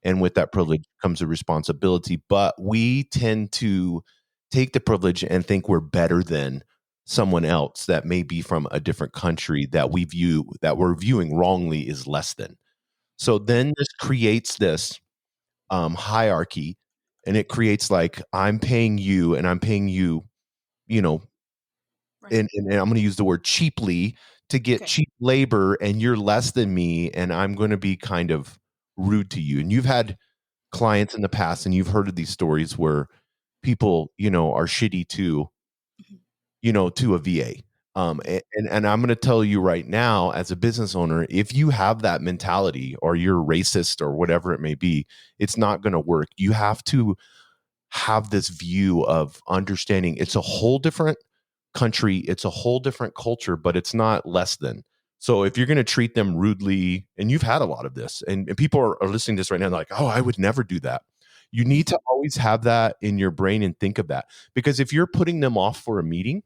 And with that privilege comes a responsibility. But we tend to take the privilege and think we're better than someone else that may be from a different country that we're viewing wrongly is less than. So then this creates this hierarchy, and it creates like, I'm paying you and I'm paying you, you know, Right. and I'm going to use the word cheaply to get Okay. cheap labor, and you're less than me, and I'm going to be kind of rude to you. And you've had clients in the past, and you've heard of these stories where people, are shitty to, Mhm. to a VA. Mhm. And I'm going to tell you right now, as a business owner, if you have that mentality, or you're racist or whatever it may be, it's not going to work. You have to have this view of understanding it's a whole different country, it's a whole different culture, but it's not less than. So if you're going to treat them rudely, and you've had a lot of this, and people are listening to this right now, they're like, oh, I would never do that. You need to always have that in your brain and think of that, because if you're putting them off for a meeting,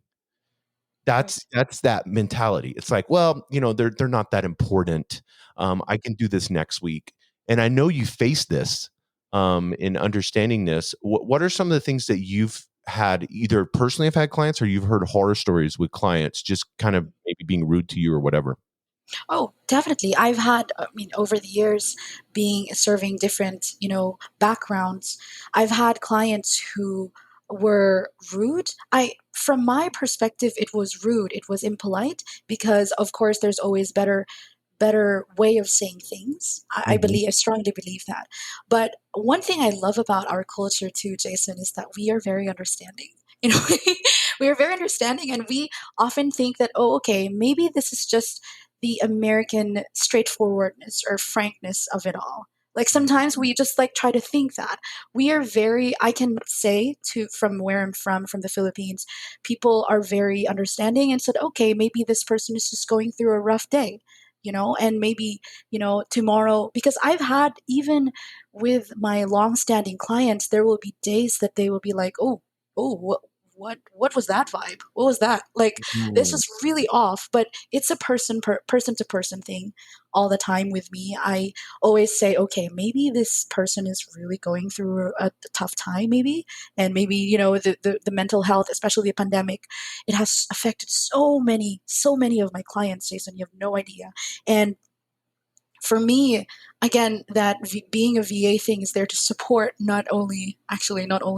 Right. that's that mentality. It's like, well, they're not that important. I can do this next week. And I know you face this in understanding this. What are some of the things that you've had, either personally have had clients, or you've heard horror stories with clients just kind of maybe being rude to you or whatever? Oh, definitely. I've had, I mean, over the years, being serving different, backgrounds, I've had clients who were rude. From my perspective, it was rude. It was impolite because, of course, there's always better way of saying things. Mhm. I strongly believe that. But one thing I love about our culture too, Jason, is that we are very understanding. You know, we are very understanding, and we often think that, oh, okay, maybe this is just the American straightforwardness or frankness of it all. Like sometimes we just like try to think that we are very, I can say to from where I'm from the Philippines, people are very understanding and said, okay, maybe this person is just going through a rough day, and maybe, tomorrow, because I've had, even with my long-standing clients, there will be days that they will be like, oh, what was that vibe? What was that? Like, this Mm. is really off. But it's a person to person thing all the time with me. I always say, okay, maybe this person is really going through a tough time, maybe, and maybe, the mental health, especially the pandemic, it has affected so many of my clients, Jason. You have no idea. And for me, again, that being a VA thing is there to support not only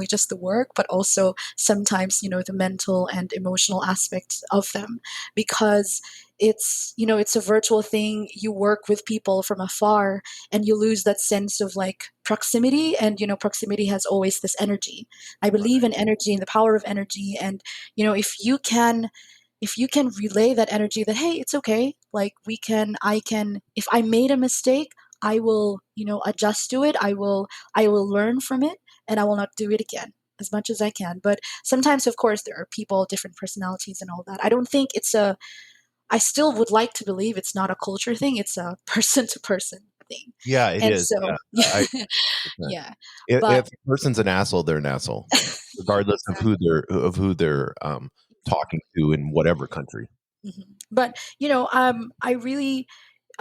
just the work, but also sometimes, the mental and emotional aspects of them, because it's a virtual thing. You work with people from afar, and you lose that sense of like proximity, and, proximity has always this energy. I believe in energy and the power of energy. And, if you can relay that energy that, hey, it's okay, like, I can, if I made a mistake, I will, adjust to it, I will learn from it, and I will not do it again, as much as I can. But sometimes, of course, there are people, different personalities and all that. I still would like to believe it's not a culture thing, it's a person to person thing. Yeah, it And is. so I yeah, If but a person's an asshole, they're an asshole, regardless of exactly. who they're talking to in whatever country. But I really,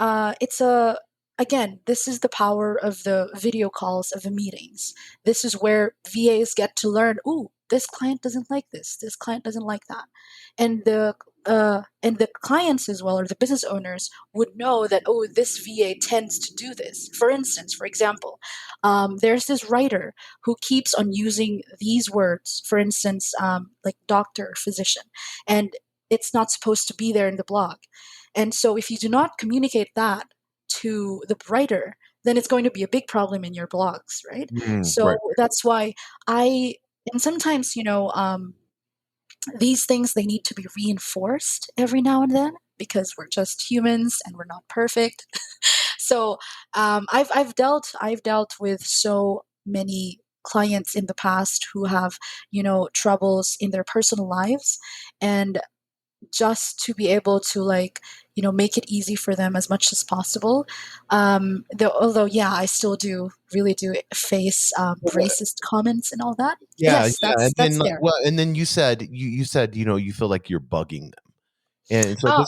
it's a again, this is the power of the video calls, of the meetings. This is where VAs get to learn, ooh, this client doesn't like this client doesn't like that. And the clients as well, or the business owners, would know that, oh, this VA tends to do this. For instance, for example, there's this writer who keeps on using these words, for instance, like doctor, physician, and it's not supposed to be there in the blog. And so if you do not communicate that to the writer, then it's going to be a big problem in your blogs, right? So Right. that's why I, and sometimes, these things, they need to be reinforced every now and then because we're just humans and we're not perfect. So I've dealt with so many clients in the past who have troubles in their personal lives, and just to be able to like make it easy for them as much as possible. Although yeah, I still do really do face racist comments and all that. Yeah, Yes, yeah, and that's then there. and then you said you feel like you're bugging them, and so Oh,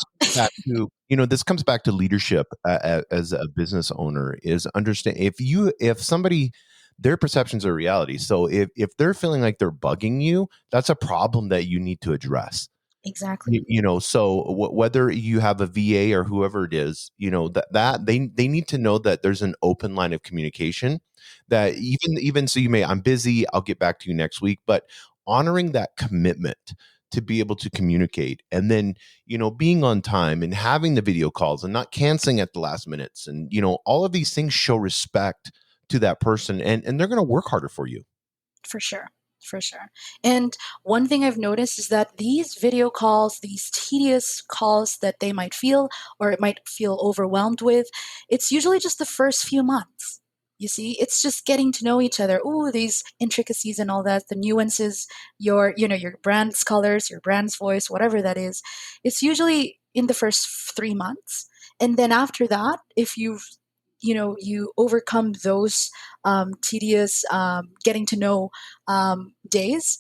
this comes back to leadership as a business owner is understand if somebody their perceptions are reality. So if they're feeling like they're bugging you, that's a problem that you need to address. exactly. So whether you have a VA or whoever it is, that they need to know that there's an open line of communication. That even so, I'm busy. I'll get back to you next week. But honoring that commitment to be able to communicate, and then being on time and having the video calls and not canceling at the last minutes, and all of these things show respect to that person, and they're going to work harder for you. For sure. For sure. And one thing I've noticed is that these video calls, these tedious calls that they might feel or it might feel overwhelmed with, it's usually just the first few months. You see, it's just getting to know each other. Ooh, these intricacies and all that, the nuances, your brand's colors, your brand's voice, whatever that is. It's usually in the first 3 months. And then after that, if you overcome those tedious getting to know days,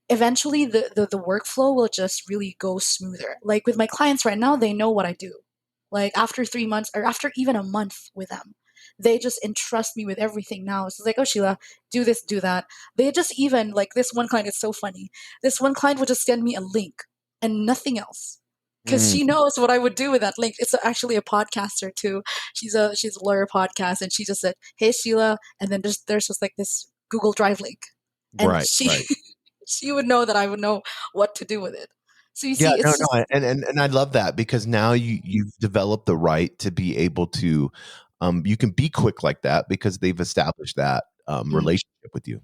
eventually the workflow will just really go smoother. Like with my clients right now, they know what I do. Like after 3 months or after even a month with them, they just entrust me with everything now. So it's like, oh, Sheila, do this, do that. They just even, like, this one client is so funny. This one client would just send me a link and nothing else, because Mm, she knows what I would do with that link. It's actually a podcaster too. She's a lawyer podcast, and she just said, "Hey Sheila," and then there's just like this Google Drive link, and right, she right. she would know that I would know what to do with it. So you Yeah, see, no, it's no, just and I love that because now you've developed the right to be able to, you can be quick like that because they've established that mm, relationship with you.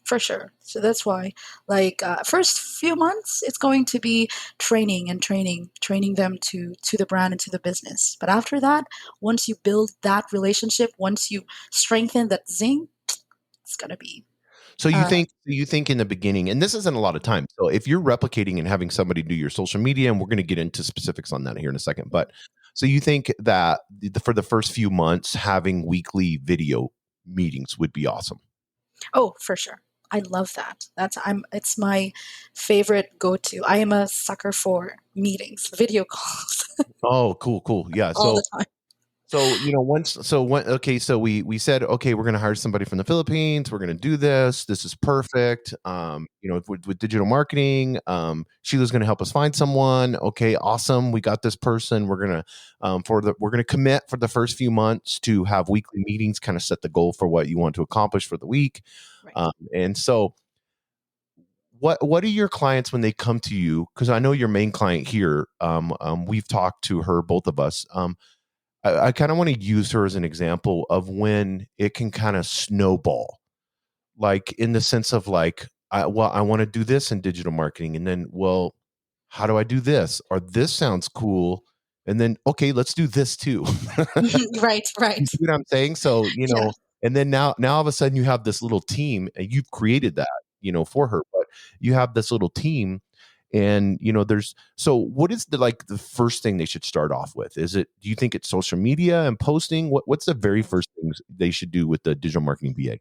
for sure. So that's why, like, first few months, it's going to be training and training them to the brand and to the business. But after that, once you build that relationship, once you strengthen that zing, it's gonna be So uh, you think in the beginning, and this isn't a lot of time. So if you're replicating and having somebody do your social media, and we're going to get into specifics on that here in a second, but so you think that for the first few months, having weekly video meetings would be awesome. oh, for sure. I love that. It's my favorite go-to. I am a sucker for meetings, video calls Oh, cool, cool. Yeah. all the time. So, okay, so we said, okay, we're going to hire somebody from the Philippines. We're going to do this. This is perfect. With digital marketing, Sheila's going to help us find someone. Okay, awesome. We got this person. We're going to commit for the first few months to have weekly meetings, kind of set the goal for what you want to accomplish for the week. Right. And so what are your clients when they come to you? Because I know your main client here. We've talked to her, both of us. I kind of want to use her as an example of when it can kind of snowball, like in the sense of like, I want to do this in digital marketing, and then, well, how do I do this? Or this sounds cool, and then okay, let's do this too. Right, You right. see what I'm saying? So, Yeah. and then now all of a sudden you have this little team, and you've created that, for her, but you have this little team, and there's so what is the first thing they should start off with? Do you think it's social media and posting? What's the very first things they should do with the digital marketing VA?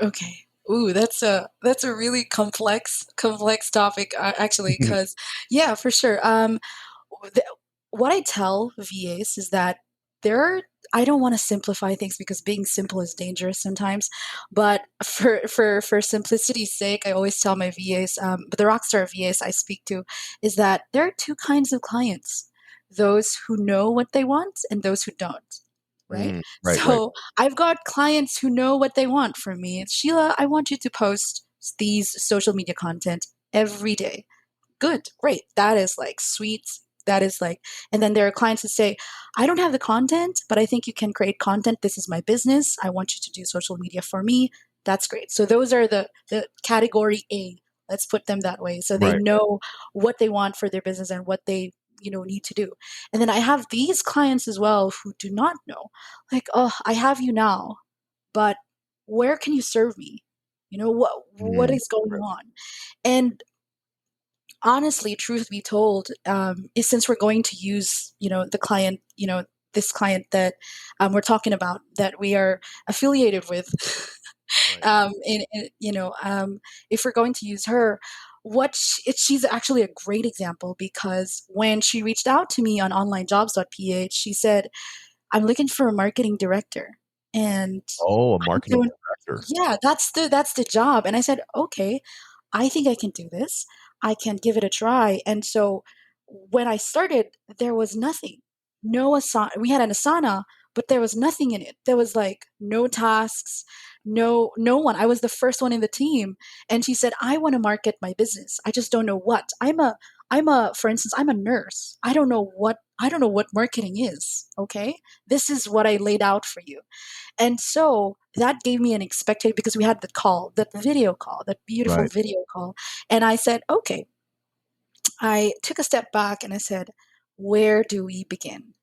Okay. Ooh, that's a really complex topic, actually, because yeah, for sure. th- what I tell VAs is that there are, I don't want to simplify things because being simple is dangerous sometimes. But for simplicity's sake, I always tell my VAs, but the rockstar VAs I speak to, is that there are two kinds of clients: those who know what they want and those who don't. Right. Right, right. So I've got clients who know what they want from me. It's, Sheila, I want you to post these social media content every day. Good, great. That is like sweet. That is like, and then there are clients that say, I don't have the content, but I think you can create content. This is my business. I want you to do social media for me. That's great. So those are the category A. Let's put them that way. So they Right. know what they want for their business and what they, need to do. And then I have these clients as well who do not know. Like, oh, I have you now, but where can you serve me? What Mm, is going on? And honestly, truth be told, is since we're going to use, the client, this client that we're talking about that we are affiliated with, right. if we're going to use her, she's actually a great example because when she reached out to me on onlinejobs.ph, she said, I'm looking for a marketing director. And Oh, a I marketing don't, director. yeah, that's the job. And I said, okay, I think I can do this. I can give it a try. And so when I started, there was nothing. No Asana. We had an Asana, but there was nothing in it. There was like no tasks, no one. I was the first one in the team. And she said, I want to market my business. I just don't know what. For instance, I'm a nurse. I don't know what marketing is. Okay. This is what I laid out for you. And so that gave me an expectation because we had the call, that video call, that beautiful Right. video call. And I said, okay, I took a step back and I said, where do we begin?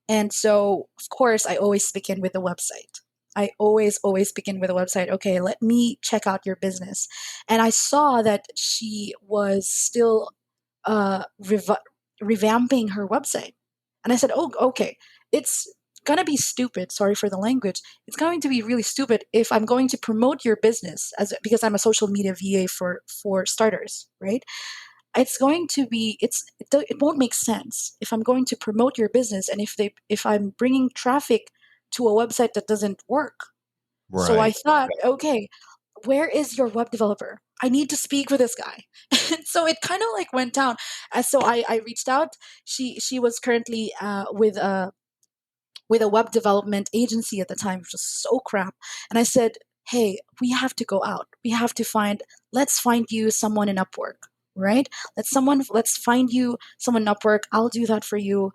And so, of course, I always begin with the website. I always begin with a website. Okay, let me check out your business. And I saw that she was still revamping her website. And I said, oh, okay, it's going to be stupid. Sorry for the language. It's going to be really stupid if I'm going to promote your business because I'm a social media VA for starters, right? It's going to be it won't make sense if I'm going to promote your business and if I'm bringing traffic to a website that doesn't work. So I Right. thought, okay, where is your web developer? I need to speak with this guy. So it kind of like went down. So I reached out. She was currently with a web development agency at the time, which was so crap. And I said, hey, we have to go out. Let's find you someone in Upwork, right? Let's find you someone in Upwork. I'll do that for you.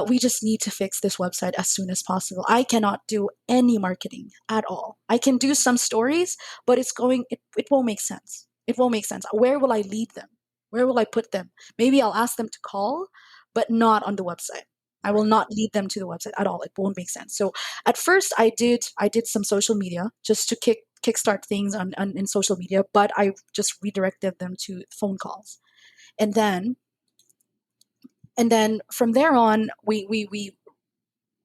We just need to fix this website as soon as possible. I cannot do any marketing at all. I can do some stories, but it won't make sense. It won't make sense. Where will I lead them? Where will I put them? Maybe I'll ask them to call, but not on the website. I will Right. not lead them to the website at all. It won't make sense. So at first I did some social media just to kickstart things in social media, but I just redirected them to phone calls. And then from there on we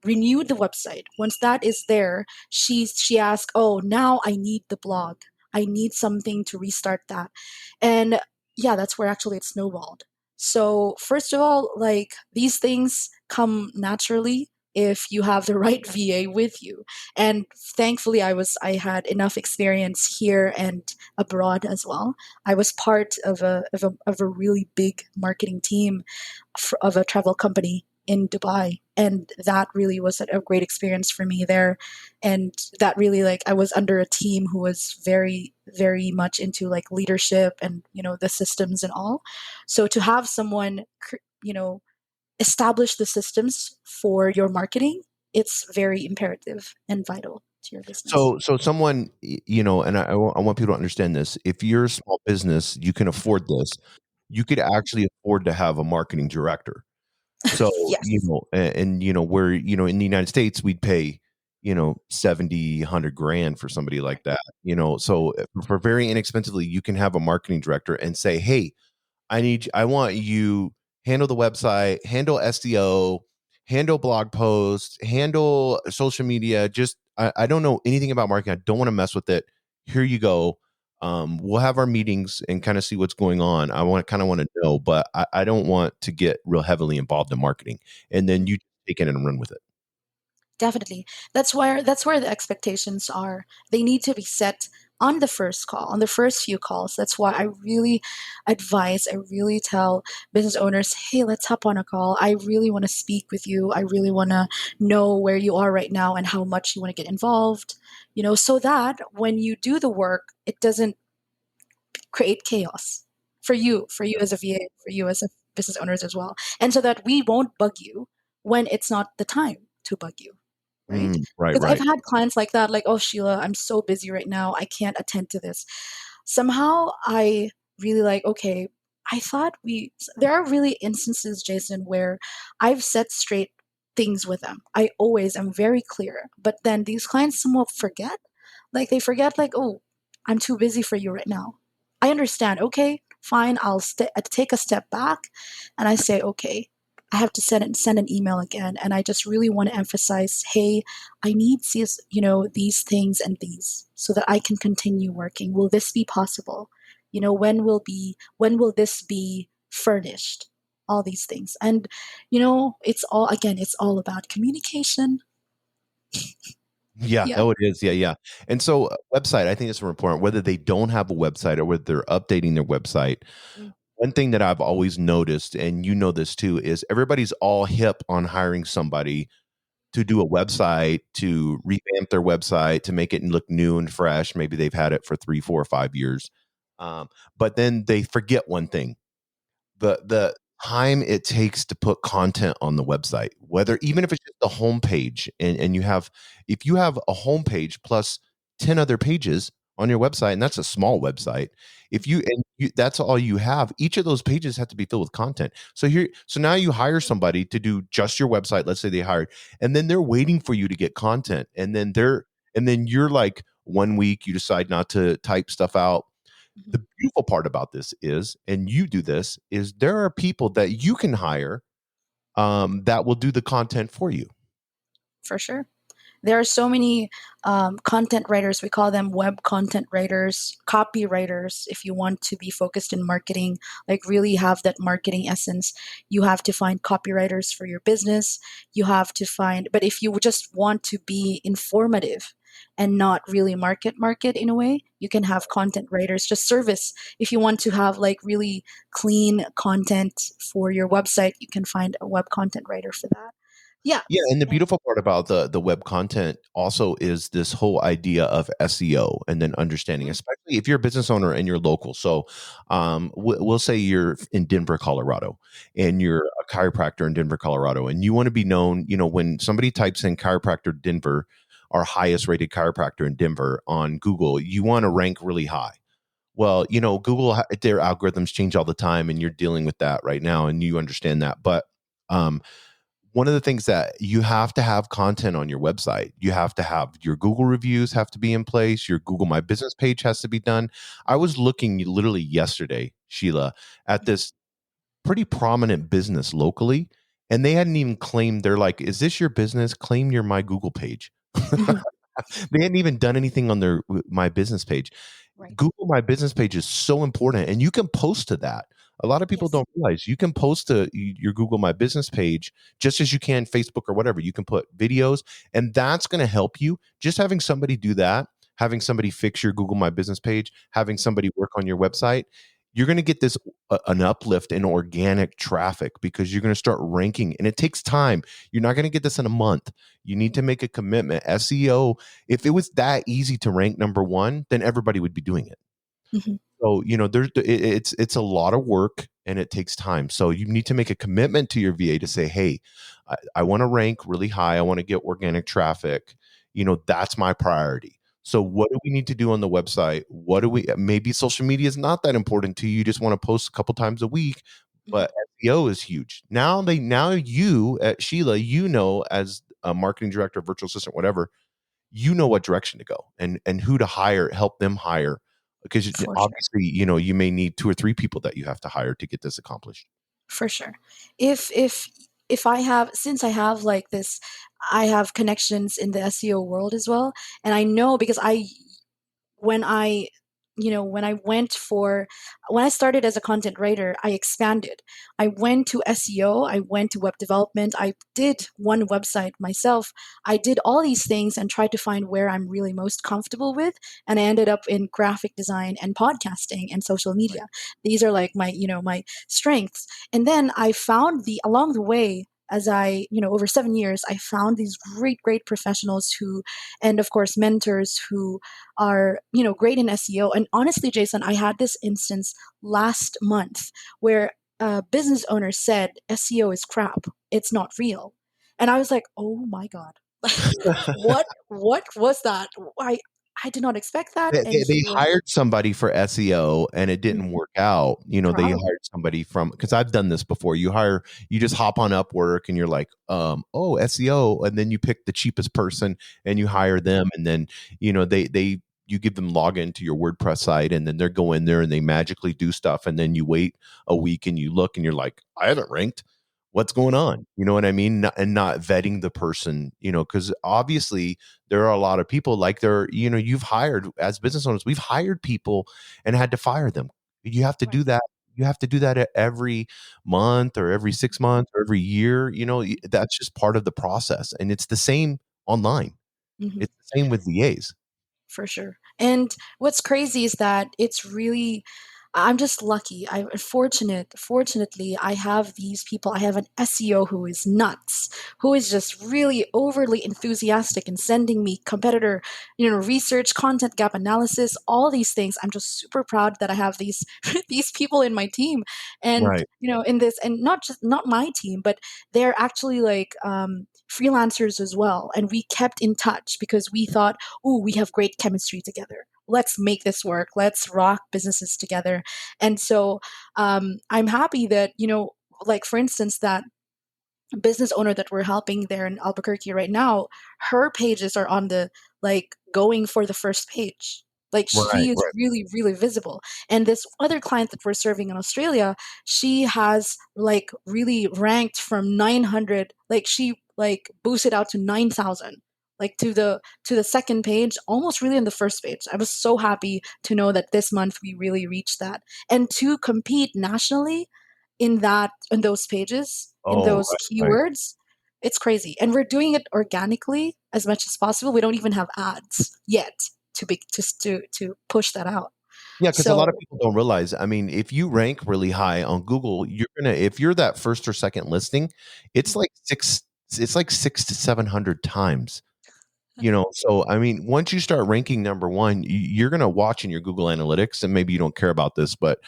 renewed the website. Once that is there, she asked, oh, now I need the blog. I need something to restart that. And yeah, that's where actually it snowballed. So first of all, like, these things come naturally if you have the right VA with you. And thankfully I had enough experience here and abroad as well. I was part of a really big marketing team of a travel company in Dubai. And that really was a great experience for me there. And that really, like, I was under a team who was very, very much into like leadership and, the systems and all. So to have someone, establish the systems for your marketing, it's very imperative and vital to your business. So someone, and I want people to understand this. If you're a small business, you can afford this. You could actually afford to have a marketing director. So, Yes. where, in the United States, we'd pay, 70, 100 grand for somebody like that, so for very inexpensively, you can have a marketing director and say, hey, I want you handle the website, handle SEO, handle blog posts, handle social media. Just I don't know anything about marketing. I don't want to mess with it. Here you go. We'll have our meetings and kind of see what's going on. I want to know, but I don't want to get real heavily involved in marketing. And then you take it and run with it. Definitely. That's where the expectations are. They need to be set on the first call, on the first few calls. That's why I really I really tell business owners, hey, let's hop on a call. I really want to speak with you. I really want to know where you are right now and how much you want to get involved, so that when you do the work, it doesn't create chaos for you as a VA, for you as a business owners as well. And so that we won't bug you when it's not the time to bug you, right? Right, Because I've right. had clients like that, like, oh, Sheila, I'm so busy right now. I can't attend to this. Somehow I really like, okay, I thought there are really instances, Jason, where I've set straight things with them. I always am very clear. But then these clients somewhat forget. Like they forget, like, oh, I'm too busy for you right now. I understand. Okay, fine. I take a step back and I say, okay, I have to send an email again. And I just really want to emphasize, hey, I need these, these things and these so that I can continue working. Will this be possible? When will this be furnished? All these things. And it's all about communication. Yeah. Yeah. Oh, it is. Yeah, yeah. And so, website, I think it's important, whether they don't have a website or whether they're updating their website. Mm. One thing that I've always noticed, and you know this too, is everybody's all hip on hiring somebody to do a website, to revamp their website, to make it look new and fresh. Maybe they've had it for 3, 4, or 5 years. But then they forget one thing: the time it takes to put content on the website, whether even if it's just the homepage, and if you have a homepage plus 10 other pages on your website, and that's a small website, if that's all you have, each of those pages have to be filled with content. So now you hire somebody to do just your website. Let's say they hired, and then they're waiting for you to get content, and then you're like, 1 week you decide not to type stuff out. Mhm. The beautiful part about this is, and you do this, is there are people that you can hire that will do the content for you. For sure. There are so many content writers. We call them web content writers, copywriters. If you want to be focused in marketing, like really have that marketing essence, you have to find copywriters for your business. But if you just want to be informative and not really market in a way, you can have content writers just service. If you want to have like really clean content for your website, you can find a web content writer for that. Yeah. Yeah, and the beautiful part about the web content also is this whole idea of SEO, and then understanding, Mm. especially if you're a business owner and you're local. So, we'll say you're in Denver, Colorado, and you're a chiropractor in Denver, Colorado, and you want to be known. When somebody types in chiropractor Denver, our highest rated chiropractor in Denver on Google, you want to rank really high. Well, Google, their algorithms change all the time, and you're dealing with that right now, and you understand that. But um, one of the things that you have to have content on your website. You have to have your Google reviews have to be in place. Your Google My Business page has to be done. I was looking literally yesterday, Sheila, at this pretty prominent business locally, and they hadn't even claimed. They're like, "Is this your business? Claim your My Google page." Mhm. They hadn't even done anything on their My Business page. Right. Google My Business page is so important, and you can post to that. A lot of people Yes. don't realize you can post to your Google My Business page just as you can Facebook or whatever. You can put videos, and that's going to help you. Just having somebody do that, having somebody fix your Google My Business page, having somebody work on your website, you're going to get this an uplift in organic traffic because you're going to start ranking, and it takes time. You're not going to get this in a month. You need to make a commitment. SEO, if it was that easy to rank number one, then everybody would be doing it. Mhm. So, it's a lot of work and it takes time. So you need to make a commitment to your VA to say, hey, I want to rank really high. I want to get organic traffic. That's my priority. So what do we need to do on the website? Maybe social media is not that important to you. You just want to post a couple times a week, Mhm. but SEO is huge. Now you at Sheila, as a marketing director, virtual assistant, whatever, what direction to go and who to hire, help them hire, because For sure. obviously, you may need 2 or 3 people that you have to hire to get this accomplished. For sure. If I have, since I have like this, I have connections in the SEO world as well, and I know because when I when I started as a content writer, I expanded. I went to SEO, I went to web development, I did one website myself. I did all these things and tried to find where I'm really most comfortable with, and I ended up in graphic design and podcasting and social media. These are like my strengths. And then I found the along the way, as I, over 7 years, I found these great professionals who, and of course mentors who are great in SEO. And honestly, Jason, I had this instance last month where business owner said SEO is crap. It's not real. And I was like, oh my God. What was that? I did not expect that. And They he was hired somebody for SEO and it mm, didn't work out. They proud. hired somebody from, because I've done this before. You just hop on Upwork and you're like, oh, SEO, and then you pick the cheapest person and you hire them, and then they you give them login to your WordPress site, and then they go in there and they magically do stuff, and then you wait a week and you look and you're like, I haven't ranked. What's going on? You know what I mean? And not vetting the person, because obviously there are a lot of people like you've hired, as business owners, we've hired people and had to fire them. You have to Right. do that. You have to do that every month or every 6 months or every year. That's just part of the process. And it's the same online. Mhm. It's the same with VAs. For sure. And what's crazy is that it's really I'm just lucky. I'm fortunate. Fortunately, I have these people. I have an SEO who is nuts, who is just really overly enthusiastic and sending me competitor, research, content gap analysis, all these things. I'm just super proud that I have these these people in my team, and Right. in this, and not my team, but they're actually like freelancers as well. And we kept in touch because we thought, ooh, we have great chemistry together. Let's make this work. Let's rock businesses together. And so I'm happy that, like for instance, that business owner that we're helping there in Albuquerque right now, her pages are on the like going for the first page. Like Right. she is Right. really, really visible. And this other client that we're serving in Australia, she has like really ranked from 900, like she like boosted out to 9,000, like to the second page, almost really on the first page. I was so happy to know that this month we really reached that. And to compete nationally in those pages, in Oh, those right. Right. keywords, it's crazy. And we're doing it organically as much as possible. We don't even have ads yet to be just to push that out. Yeah, because a lot of So people don't realize. I mean, if you rank really high on Google, if you're that first or second listing, it's like six to 700 times. So I mean, once you start ranking number one, you're gonna watch in your Google Analytics, and maybe you don't care about this, but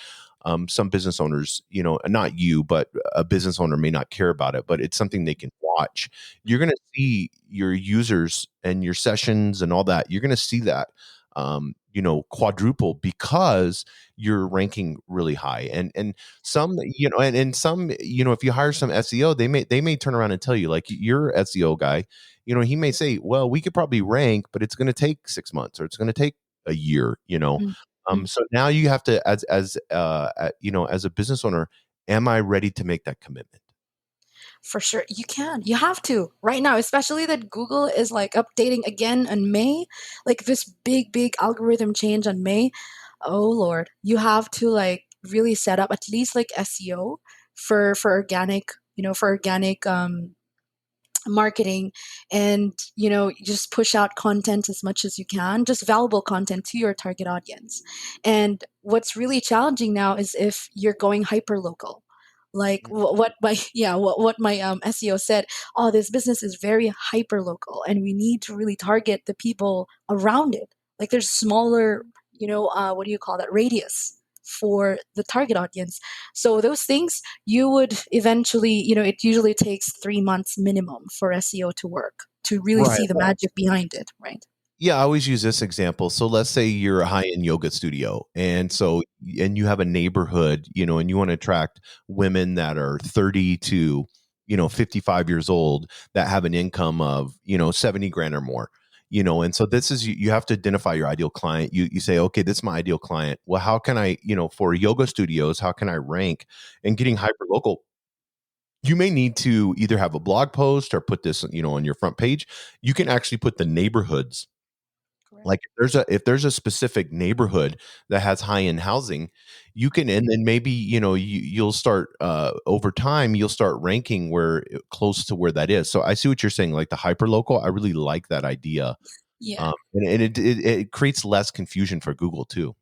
some business owners, not you, but a business owner may not care about it, but it's something they can watch. You're gonna see your users and your sessions and all that. You're gonna see that, quadruple because you're ranking really high. And some, and some, if you hire some SEO, they may turn around and tell you, like, your SEO guy, he may say, well, we could probably rank, but it's going to take 6 months or it's going to take a year. mm, mm, So now you have to, as a business owner, am I ready to make that commitment? for sure, you have to right now, especially that Google is like updating again in May, like this big algorithm change on May. Oh Lord, you have to like really set up at least like SEO for organic, for organic marketing, and just push out content as much as you can, just valuable content to your target audience. And what's really challenging now is if you're going hyper local, like what my yeah what my SEO said. Oh, this business is very hyper local and we need to really target the people around it. Like there's smaller, what do you call that, radius for the target audience. So those things you would eventually, it usually takes 3 months minimum for SEO to work, to really Right. see the magic behind it, right? Yeah, I always use this example. So let's say you're a high-end yoga studio, and you have a neighborhood, and you want to attract women that are 30 to 55 years old that have an income of 70 grand or more. And so this is, you have to identify your ideal client. You say, okay, this is my ideal client. Well, how can I, for yoga studios, how can I rank? And getting hyper local, you may need to either have a blog post or put this on your front page. You can actually put the neighborhoods, Correct. like if there's a specific neighborhood that has high end housing, you can, and then maybe you'll start, over time you'll start ranking where, close to where that is. So I see what you're saying, like the hyper local. I really like that idea, Yeah. and it creates less confusion for Google too.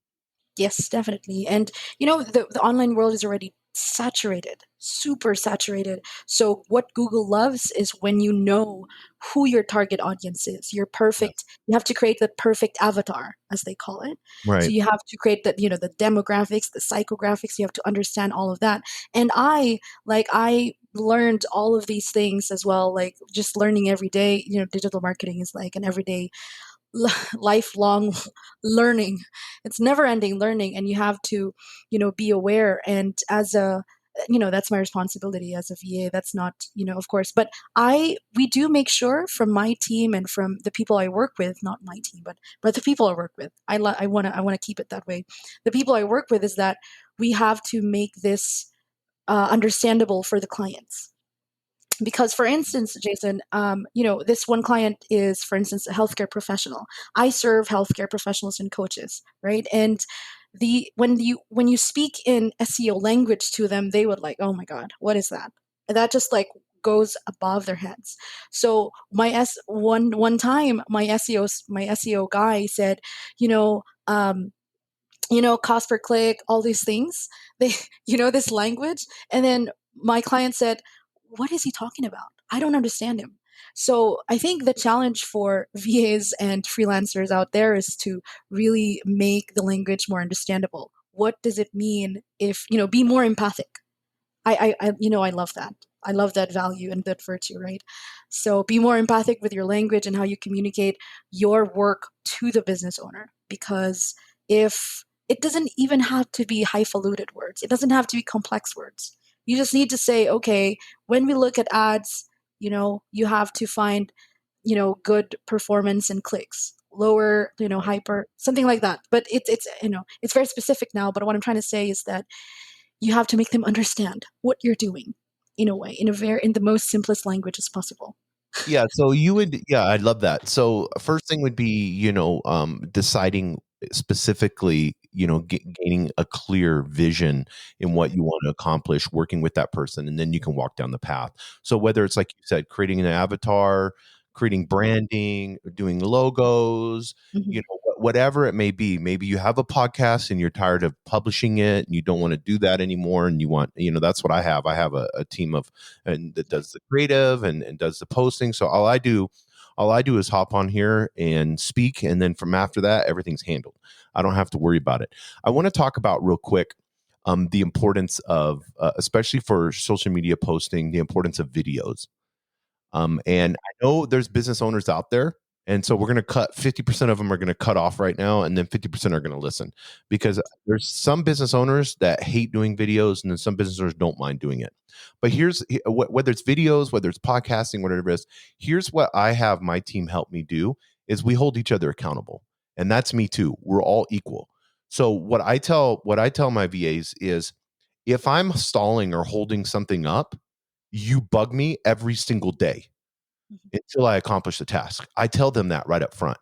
Yes, definitely. And the online world is already saturated, super saturated. So what Google loves is when you know who your target audience is. Your Yeah. perfect, you have to create the perfect avatar, as they call it. So Right. you have to create the demographics, the psychographics. You have to understand all of that. And I learned all of these things as well, like just learning every day. Digital marketing is like an everyday lifelong learning. It's never ending learning, and you have to be aware. And as a that's my responsibility as a VA. That's not, of course, but I we do make sure from my team and from the people I work with, not my team, but the people I work with, I want to keep it that way. The people I work with, is that we have to make this understandable for the clients. Because, for instance, Jason, this one client is, for instance, a healthcare professional. I serve healthcare professionals and coaches, right? And when you speak in SEO language to them, they would like, oh my god, what is that? And that just like goes above their heads. So one time, my SEO guy said, you know um, cost per click, all these things, they, this language. And then my client said, what is he talking about? I don't understand him. So I think the challenge for VAs and freelancers out there is to really make the language more understandable. What does it mean if, be more empathic? I love that. I love that value and that virtue, right? So be more empathic with your language and how you communicate your work to the business owner. Because if it doesn't even have to be highfalutin words, it doesn't have to be complex words. You just need to say, okay, when we look at ads, you have to find, good performance and clicks, lower, hyper, something like that. But it's very specific now. But what I'm trying to say is that you have to make them understand what you're doing, in a way, in the most simplest language as possible. Yeah, so yeah, I love that. So first thing would be, deciding specifically, gaining a clear vision in what you want to accomplish, working with that person, and then you can walk down the path. So whether it's like you said, creating an avatar, creating branding, doing logos, Mhm. whatever it may be. Maybe you have a podcast and you're tired of publishing it and you don't want to do that anymore, and you want, that's what I have. I have a team of and that does the creative and does the posting. So all I do is hop on here and speak, and then from after that, everything's handled. I don't have to worry about it. I want to talk about real quick the importance of, especially for social media posting, the importance of videos. And I know there's business owners out there. And so we're going to cut 50% of them are going to cut off right now. And then 50% are going to listen, because there's some business owners that hate doing videos, and then some business owners don't mind doing it. But whether it's videos, whether it's podcasting, whatever it is, here's what I have my team help me do is we hold each other accountable. And that's me too. We're all equal. So what I tell my VAs is, if I'm stalling or holding something up, you bug me every single day Mhm. until I accomplish the task. I tell them that right up front,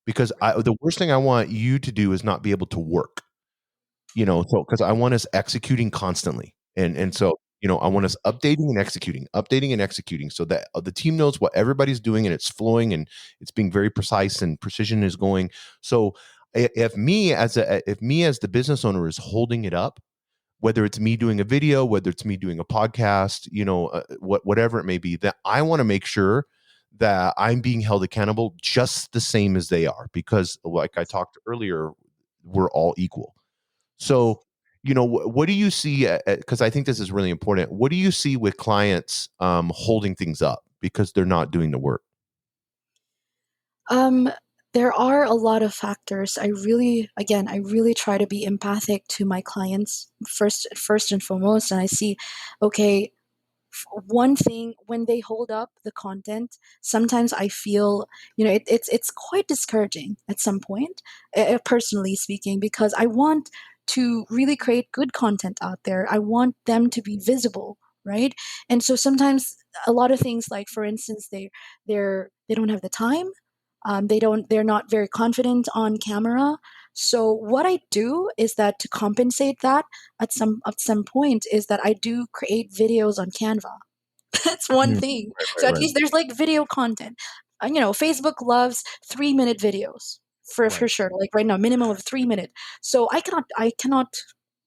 because Right. the worst thing I want you to do is not be able to work, so because I want us executing constantly. And so, I want us updating and executing, so that the team knows what everybody's doing and it's flowing and it's being very precise and precision is going. So if me as the business owner is holding it up, whether it's me doing a video, whether it's me doing a podcast, whatever it may be, that I want to make sure that I'm being held accountable just the same as they are, because like I talked earlier, we're all equal. Yes. So, what do you see? Because I think this is really important. What do you see with clients holding things up because they're not doing the work? Um, there are a lot of factors. I really try to be empathic to my clients first and foremost. And I see, okay, one thing, when they hold up the content, sometimes I feel, it's quite discouraging at some point, personally speaking, because I want to really create good content out there. I want them to be visible, right? And so sometimes a lot of things, like for instance, they don't have the time. They're not very confident on camera. So what I do is that, to compensate that, at some point, is that I do create videos on Canva. That's one Mm, thing. right, So right, at right, least there's like video content. Facebook loves 3-minute videos for right. sure. Like right now, minimum of 3 minutes. So I cannot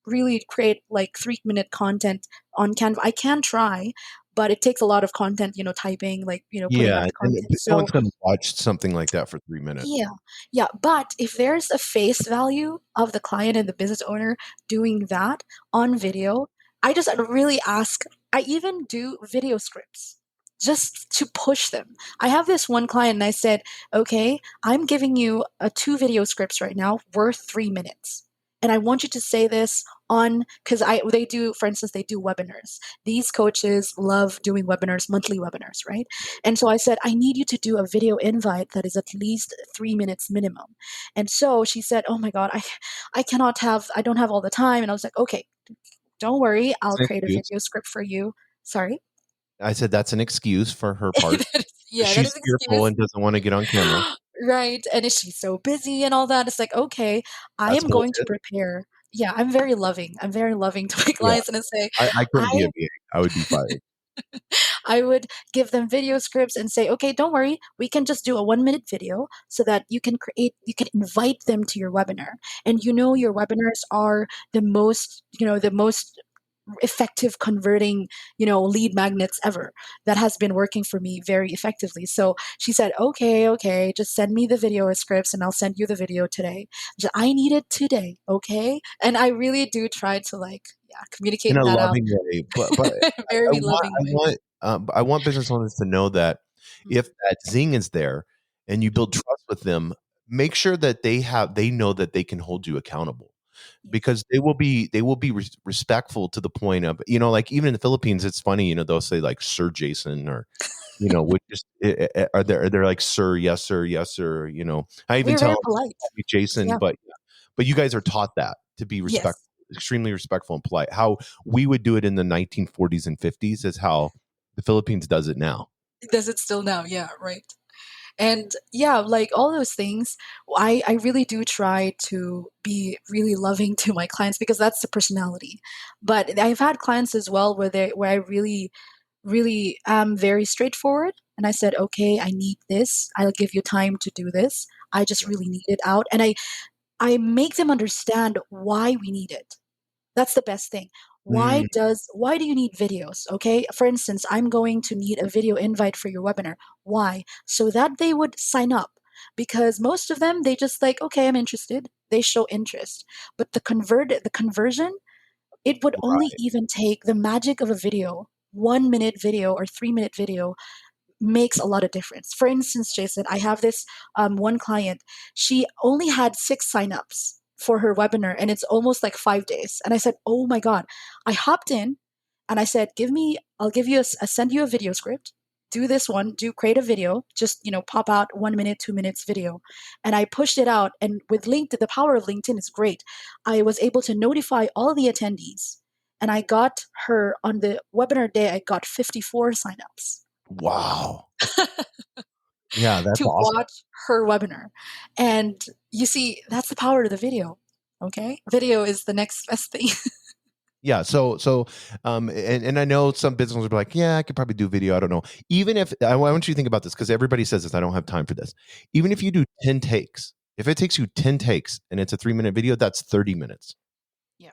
really create like 3-minute content on Canva. I can try, but it takes a lot of content, typing, like, putting Yeah, up the and content. no So one's going to watch something like that for 3 minutes. yeah, yeah. But if there's a face value of the client and the business owner doing that on video, I just really ask. I even do video scripts just to push them. I have this one client and I said, okay, I'm giving you two video scripts right now worth 3 minutes. And I want you to say this on, because they do, for instance, they do webinars. These coaches love doing webinars, monthly webinars, right? And so I said, I need you to do a video invite that is at least 3 minutes minimum. And so she said, oh my God, I don't have all the time. And I was like, okay, don't worry. I'll That's an create a excuse. video script for you. Sorry. I said that's an excuse for her part. Yeah, that She's is an fearful excuse. and doesn't want to get on camera. Right. And is she so busy and all that? It's like, okay, I That's am going to bullshit. prepare. Yeah, I'm very loving. I'm very loving to my Yeah, clients and I say, I couldn't be a I VA. I would be fired. I would give them video scripts and say, okay, don't worry, we can just do a 1 minute video so that you can invite them to your webinar. And your webinars are the most effective converting, lead magnets ever. That has been working for me very effectively. So she said, okay, just send me the video scripts and I'll send you the video today. I need it today. Okay. And I really do try to In communicate a that out loving way, but very loving way. I want business owners to know that Mm. if that zing is there and you build trust with them, make sure that they know that they can hold you accountable, Yeah. because they will be respectful to the point of, like, even in the Philippines, it's funny, they'll say like Sir Jason, or would just they're like, sir, yes sir, yes sir. I even We're tell very them, polite. call me Jason, Yeah. but you guys are taught that to be Yes. extremely respectful and polite. How we would do it in the 1940s and 50s is how the Philippines does it now. Does it still now? Yeah, right. And yeah, like all those things, I really do try to be really loving to my clients because that's the personality. But I've had clients as well where I really, really am very straightforward. And I said, okay, I need this. I'll give you time to do this. I just Yeah. really need it out. And I make them understand why we need it. That's the best thing. Mm, Why do you need videos? Okay? For instance, I'm going to need a video invite for your webinar. Why? So that they would sign up. Because most of them, they just like, okay, I'm interested. They show interest. But the conversion, it would only right. even take the magic of a video, 1 minute video or 3 minute video makes a lot of difference. For instance, Jason, I have this one client. She only had 6 signups for her webinar, and it's almost like 5 days. And I said, "Oh my god!" I hopped in, and I said, I'll give you send you a video script. Do this one. Do create a video. Just pop out 1 minute, 2 minutes video." And I pushed it out. And with LinkedIn, the power of LinkedIn is great. I was able to notify all the attendees, and I got her on the webinar day. I got 54 signups Wow. Yeah, that's to awesome. watch her webinar. And you see, that's the power of the video. Okay? Video is the next best thing. Yeah. And I know some businesses will be like, yeah, I could probably do video. I don't know. Even if I want you to think about this, because everybody says this, I don't have time for this. Even if you do 10 takes, if it takes you 10 takes and it's a 3-minute video, that's 30 minutes. Yeah.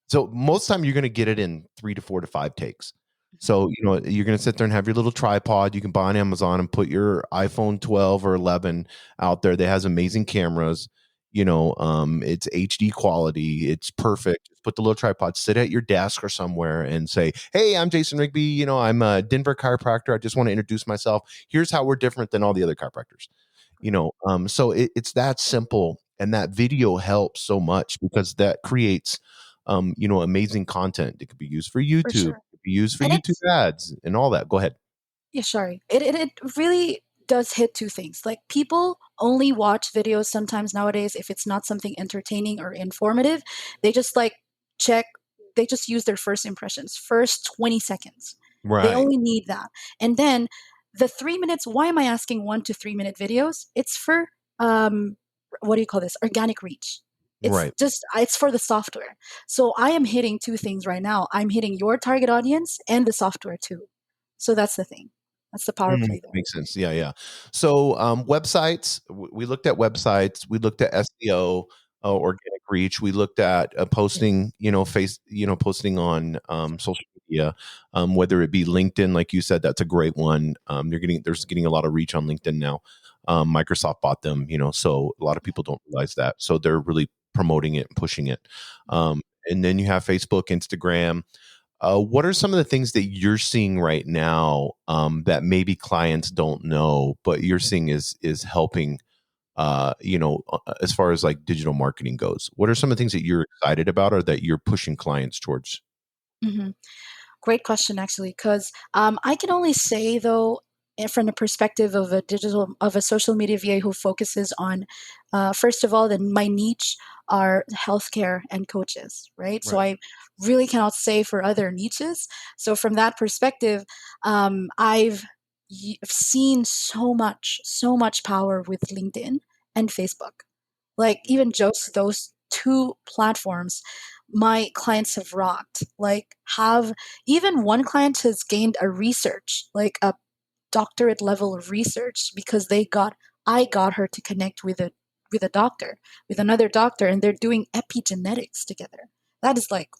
So most time you're going to get it in 3 to 4 to 5 takes. Mhm. So, you're going to sit there and have your little tripod. You can buy on Amazon and put your iPhone 12 or 11 out there that has amazing cameras. It's HD quality. It's perfect. Just put the little tripod, sit at your desk or somewhere and say, hey, I'm Jason Rigby. I'm a Denver chiropractor. I just want to introduce myself. Here's how we're different than all the other chiropractors. So it's that simple, and that video helps so much because that creates amazing content. It could be used for For YouTube, sure. it could be used for And YouTube it's ads and all that. Go ahead. Yeah, sorry. It really does hit two things. Like people only watch videos sometimes nowadays if it's not something entertaining or informative. They just check, they just use their first impressions, first 20 seconds. They Right. only need that. And then the 3 minutes, why am I asking 1 to 3 minute videos? It's for what do you call this? Organic reach. Right. It's for the software. So I am hitting two things right now. I'm hitting your target audience and the software too. So that's the thing. That's the power play there. Makes sense. Yeah, yeah. So websites, we looked at websites, we looked at SEO. organic reach. We looked at posting, posting on social media, whether it be LinkedIn, like you said, that's a great one. There's getting a lot of reach on LinkedIn now. Microsoft bought them, so a lot of people don't realize that. So they're really promoting it and pushing it. And then you have Facebook, Instagram. What are some of the things that you're seeing right now that maybe clients don't know, but you're seeing is helping? As far as like digital marketing goes, what are some of the things that you're excited about or that you're pushing clients towards? Mhm. Great question, actually, because I can only say though, from the perspective of a social media VA who focuses on, first of all, then my niche are healthcare and coaches, right? So Right. I really cannot say for other niches. So from that perspective, I've seen so much power with LinkedIn and Facebook. Like even just those two platforms, my clients have rocked. Like have even one client has gained a research, like a doctorate level of research because I got her to connect with a doctor, with another doctor, and they're doing epigenetics together. That is like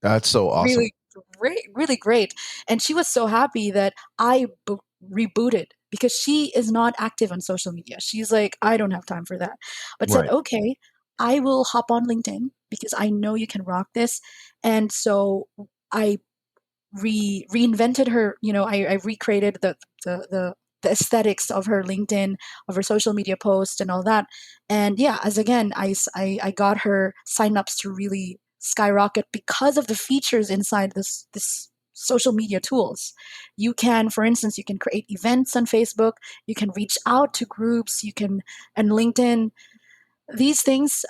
That's so awesome. really great, really great. And she was so happy that rebooted because she is not active on social media. She's like, I don't have time for that. But said, Right. okay, I will hop on LinkedIn because I know you can rock this. And so I reinvented her. I recreated the aesthetics of her LinkedIn, of her social media posts, and all that. And yeah, as again, I got her signups to really skyrocket because of the features inside this social media tools. You can, for instance, you can create events on Facebook. You can reach out to groups. You can, and LinkedIn. These things.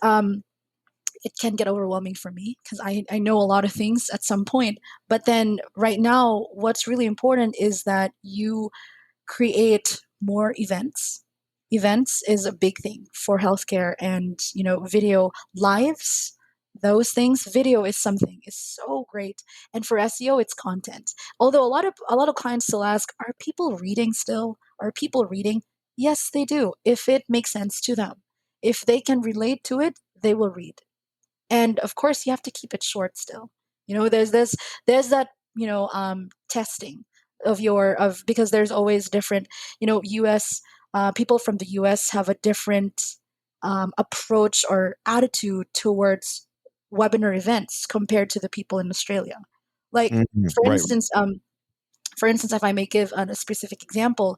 It can get overwhelming for me because I know a lot of things at some point. But then right now, what's really important is that you create more events. Events is a big thing for healthcare and video lives. Those things, video is something is so great, and for SEO, it's content. Although a lot of clients still ask, "Are people reading still? Are people reading?" Yes, they do. If it makes sense to them, if they can relate to it, they will read. And of course you have to keep it short still. There's that testing of because there's always different, us people from the US have a different approach or attitude towards webinar events compared to the people in Australia. Like Mhm. for Right. instance um, for instance, if I may give a specific example,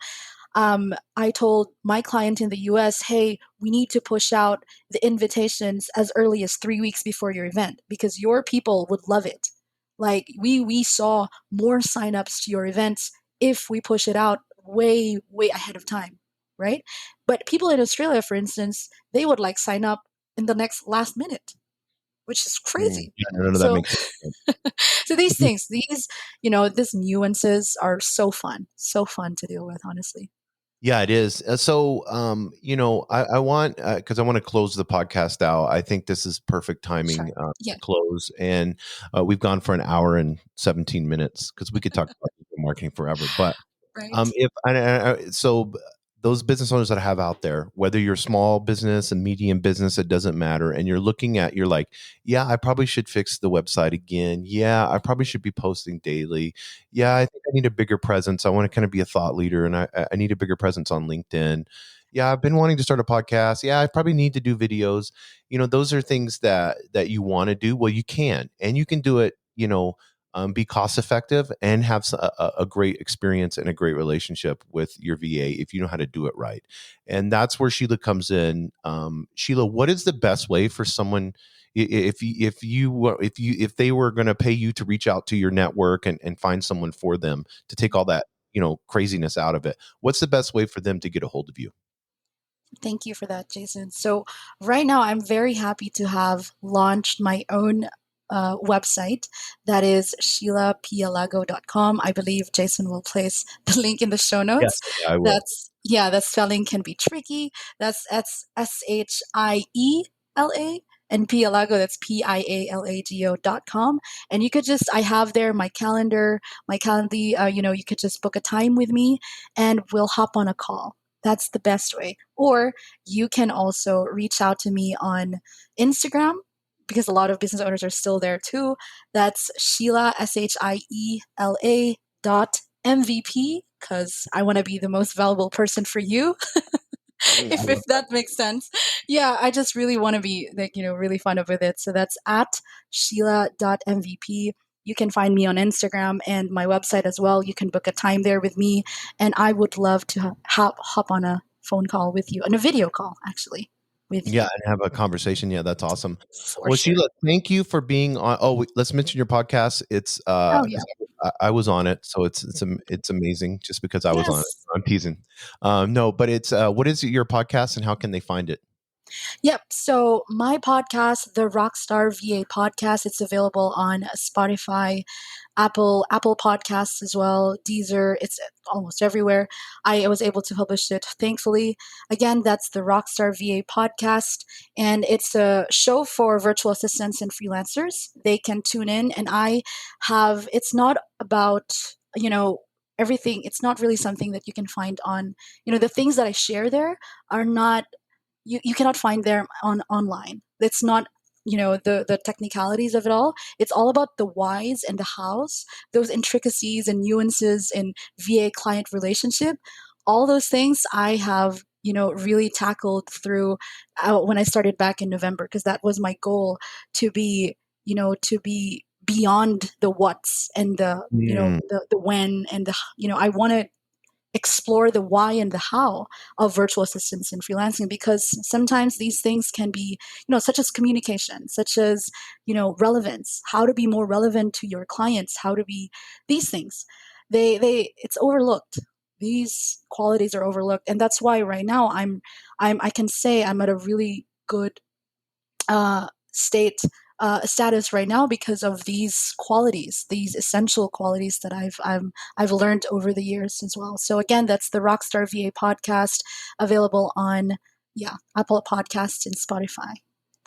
I told my client in the US, hey, we need to push out the invitations as early as 3 weeks before your event because your people would love it. Like we saw more signups to your events if we push it out way ahead of time, right? But people in Australia, for instance, they would like sign up in the next last minute, which is crazy. Yeah, no, that So makes sense. so these things, these nuances are so fun to deal with, honestly. Yeah, it is. So, I want because I want to close the podcast out. I think this is perfect Sure. timing Yeah. to close, and we've gone for an hour and 17 minutes because we could talk about digital marketing forever. But Right. if those business owners that I have out there, whether you're small business and medium business, it doesn't matter. And you're like, yeah, I probably should fix the website again. Yeah, I probably should be posting daily. Yeah, I think I need a bigger presence. I want to kind of be a thought leader, and I need a bigger presence on LinkedIn. Yeah, I've been wanting to start a podcast. Yeah, I probably need to do videos. Those are things that you want to do. Well, you can, and you can do it. Be cost effective and have a great experience and a great relationship with your VA if you know how to do it right. And that's where Sheila comes in. Sheila, what is the best way for someone if they were going to pay you to reach out to your network and find someone for them to take all that craziness out of it? What's the best way for them to get a hold of you? Thank you for that, Jason. So, right now, I'm very happy to have launched my own website that is sheilapialago.com. I believe Jason will place the link in the show Yes, notes. I will. That spelling can be tricky. That's SHIELA. And Pialago, that's PIALAGO.com. And you could just, I have there my calendar, you could just book a time with me and we'll hop on a call. That's the best way. Or you can also reach out to me on Instagram, because a lot of business owners are still there too. That's Shiela, Shiela .MVP, because I want to be the most valuable person for you. I if love that makes sense. Yeah, I just really want to be like, really fun up with it. So that's at Shiela.mvp. You can find me on Instagram and my website as well. You can book a time there with me, and I would love to hop on a phone call with you, on a video call actually with Yeah, you and have a conversation. Yeah, that's awesome. for Well, sure. Sheila, thank you for being on. Oh, let's mention your podcast. It's Oh yeah, 'cause I was on it, so it's amazing. Just because I was on it, yes. I'm teasing. No, but it's what is your podcast and how can they find it? Yep. So my podcast, the Rockstar VA podcast, it's available on Spotify, Apple Podcasts as well, Deezer. It's almost everywhere. I was able to publish it, thankfully. Again, that's the Rockstar VA podcast, and it's a show for virtual assistants and freelancers. They can tune in, and I have. It's not about everything. It's not really something that you can find on the things that I share there are not, you cannot find them online. It's not the technicalities of it all. It's all about the whys and the hows, those intricacies and nuances in VA client relationship. All those things I have really tackled through when I started back in November, because that was my goal, to be beyond the what's and Mm, the when and I want to explore the why and the how of virtual assistants and freelancing, because sometimes these things can be such as communication, such as relevance, how to be more relevant to your clients, how to be these things. They it's overlooked. These qualities are overlooked, and that's why right now I can say I'm at a really good state status right now, because of these qualities, these essential qualities that I've learned over the years as well. So again, that's the Rockstar VA podcast, available on Apple Podcasts and Spotify.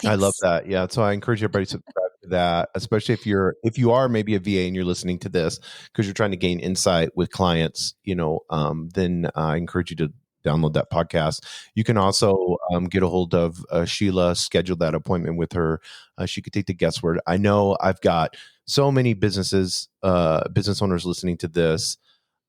I love Thanks. that. Yeah, so I encourage everybody to subscribe to that, especially if you are maybe a VA and you're listening to this because you're trying to gain insight with clients. Then I encourage you to download that podcast. You can also get a hold of Sheila, schedule that appointment with her. She could take the guesswork. I know I've got so many business owners listening to this,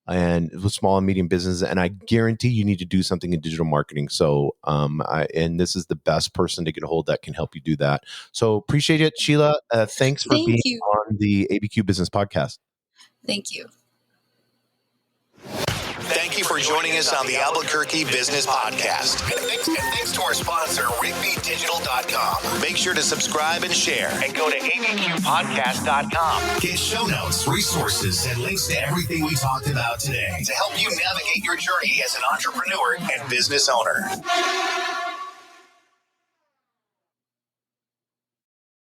and with small and medium businesses, and I guarantee you need to do something in digital marketing. So, and this is the best person to get a hold that can help you do that. So appreciate it, Sheila. Thanks for Thank being you. on the ABQ Business Podcast. Thank you. Thank you for joining us on the Albuquerque Business Podcast. And thanks to our sponsor, RigbyDigital.com. Make sure to subscribe and share. And go to abqpodcast.com. Get show notes, resources, and links to everything we talked about today to help you navigate your journey as an entrepreneur and business owner.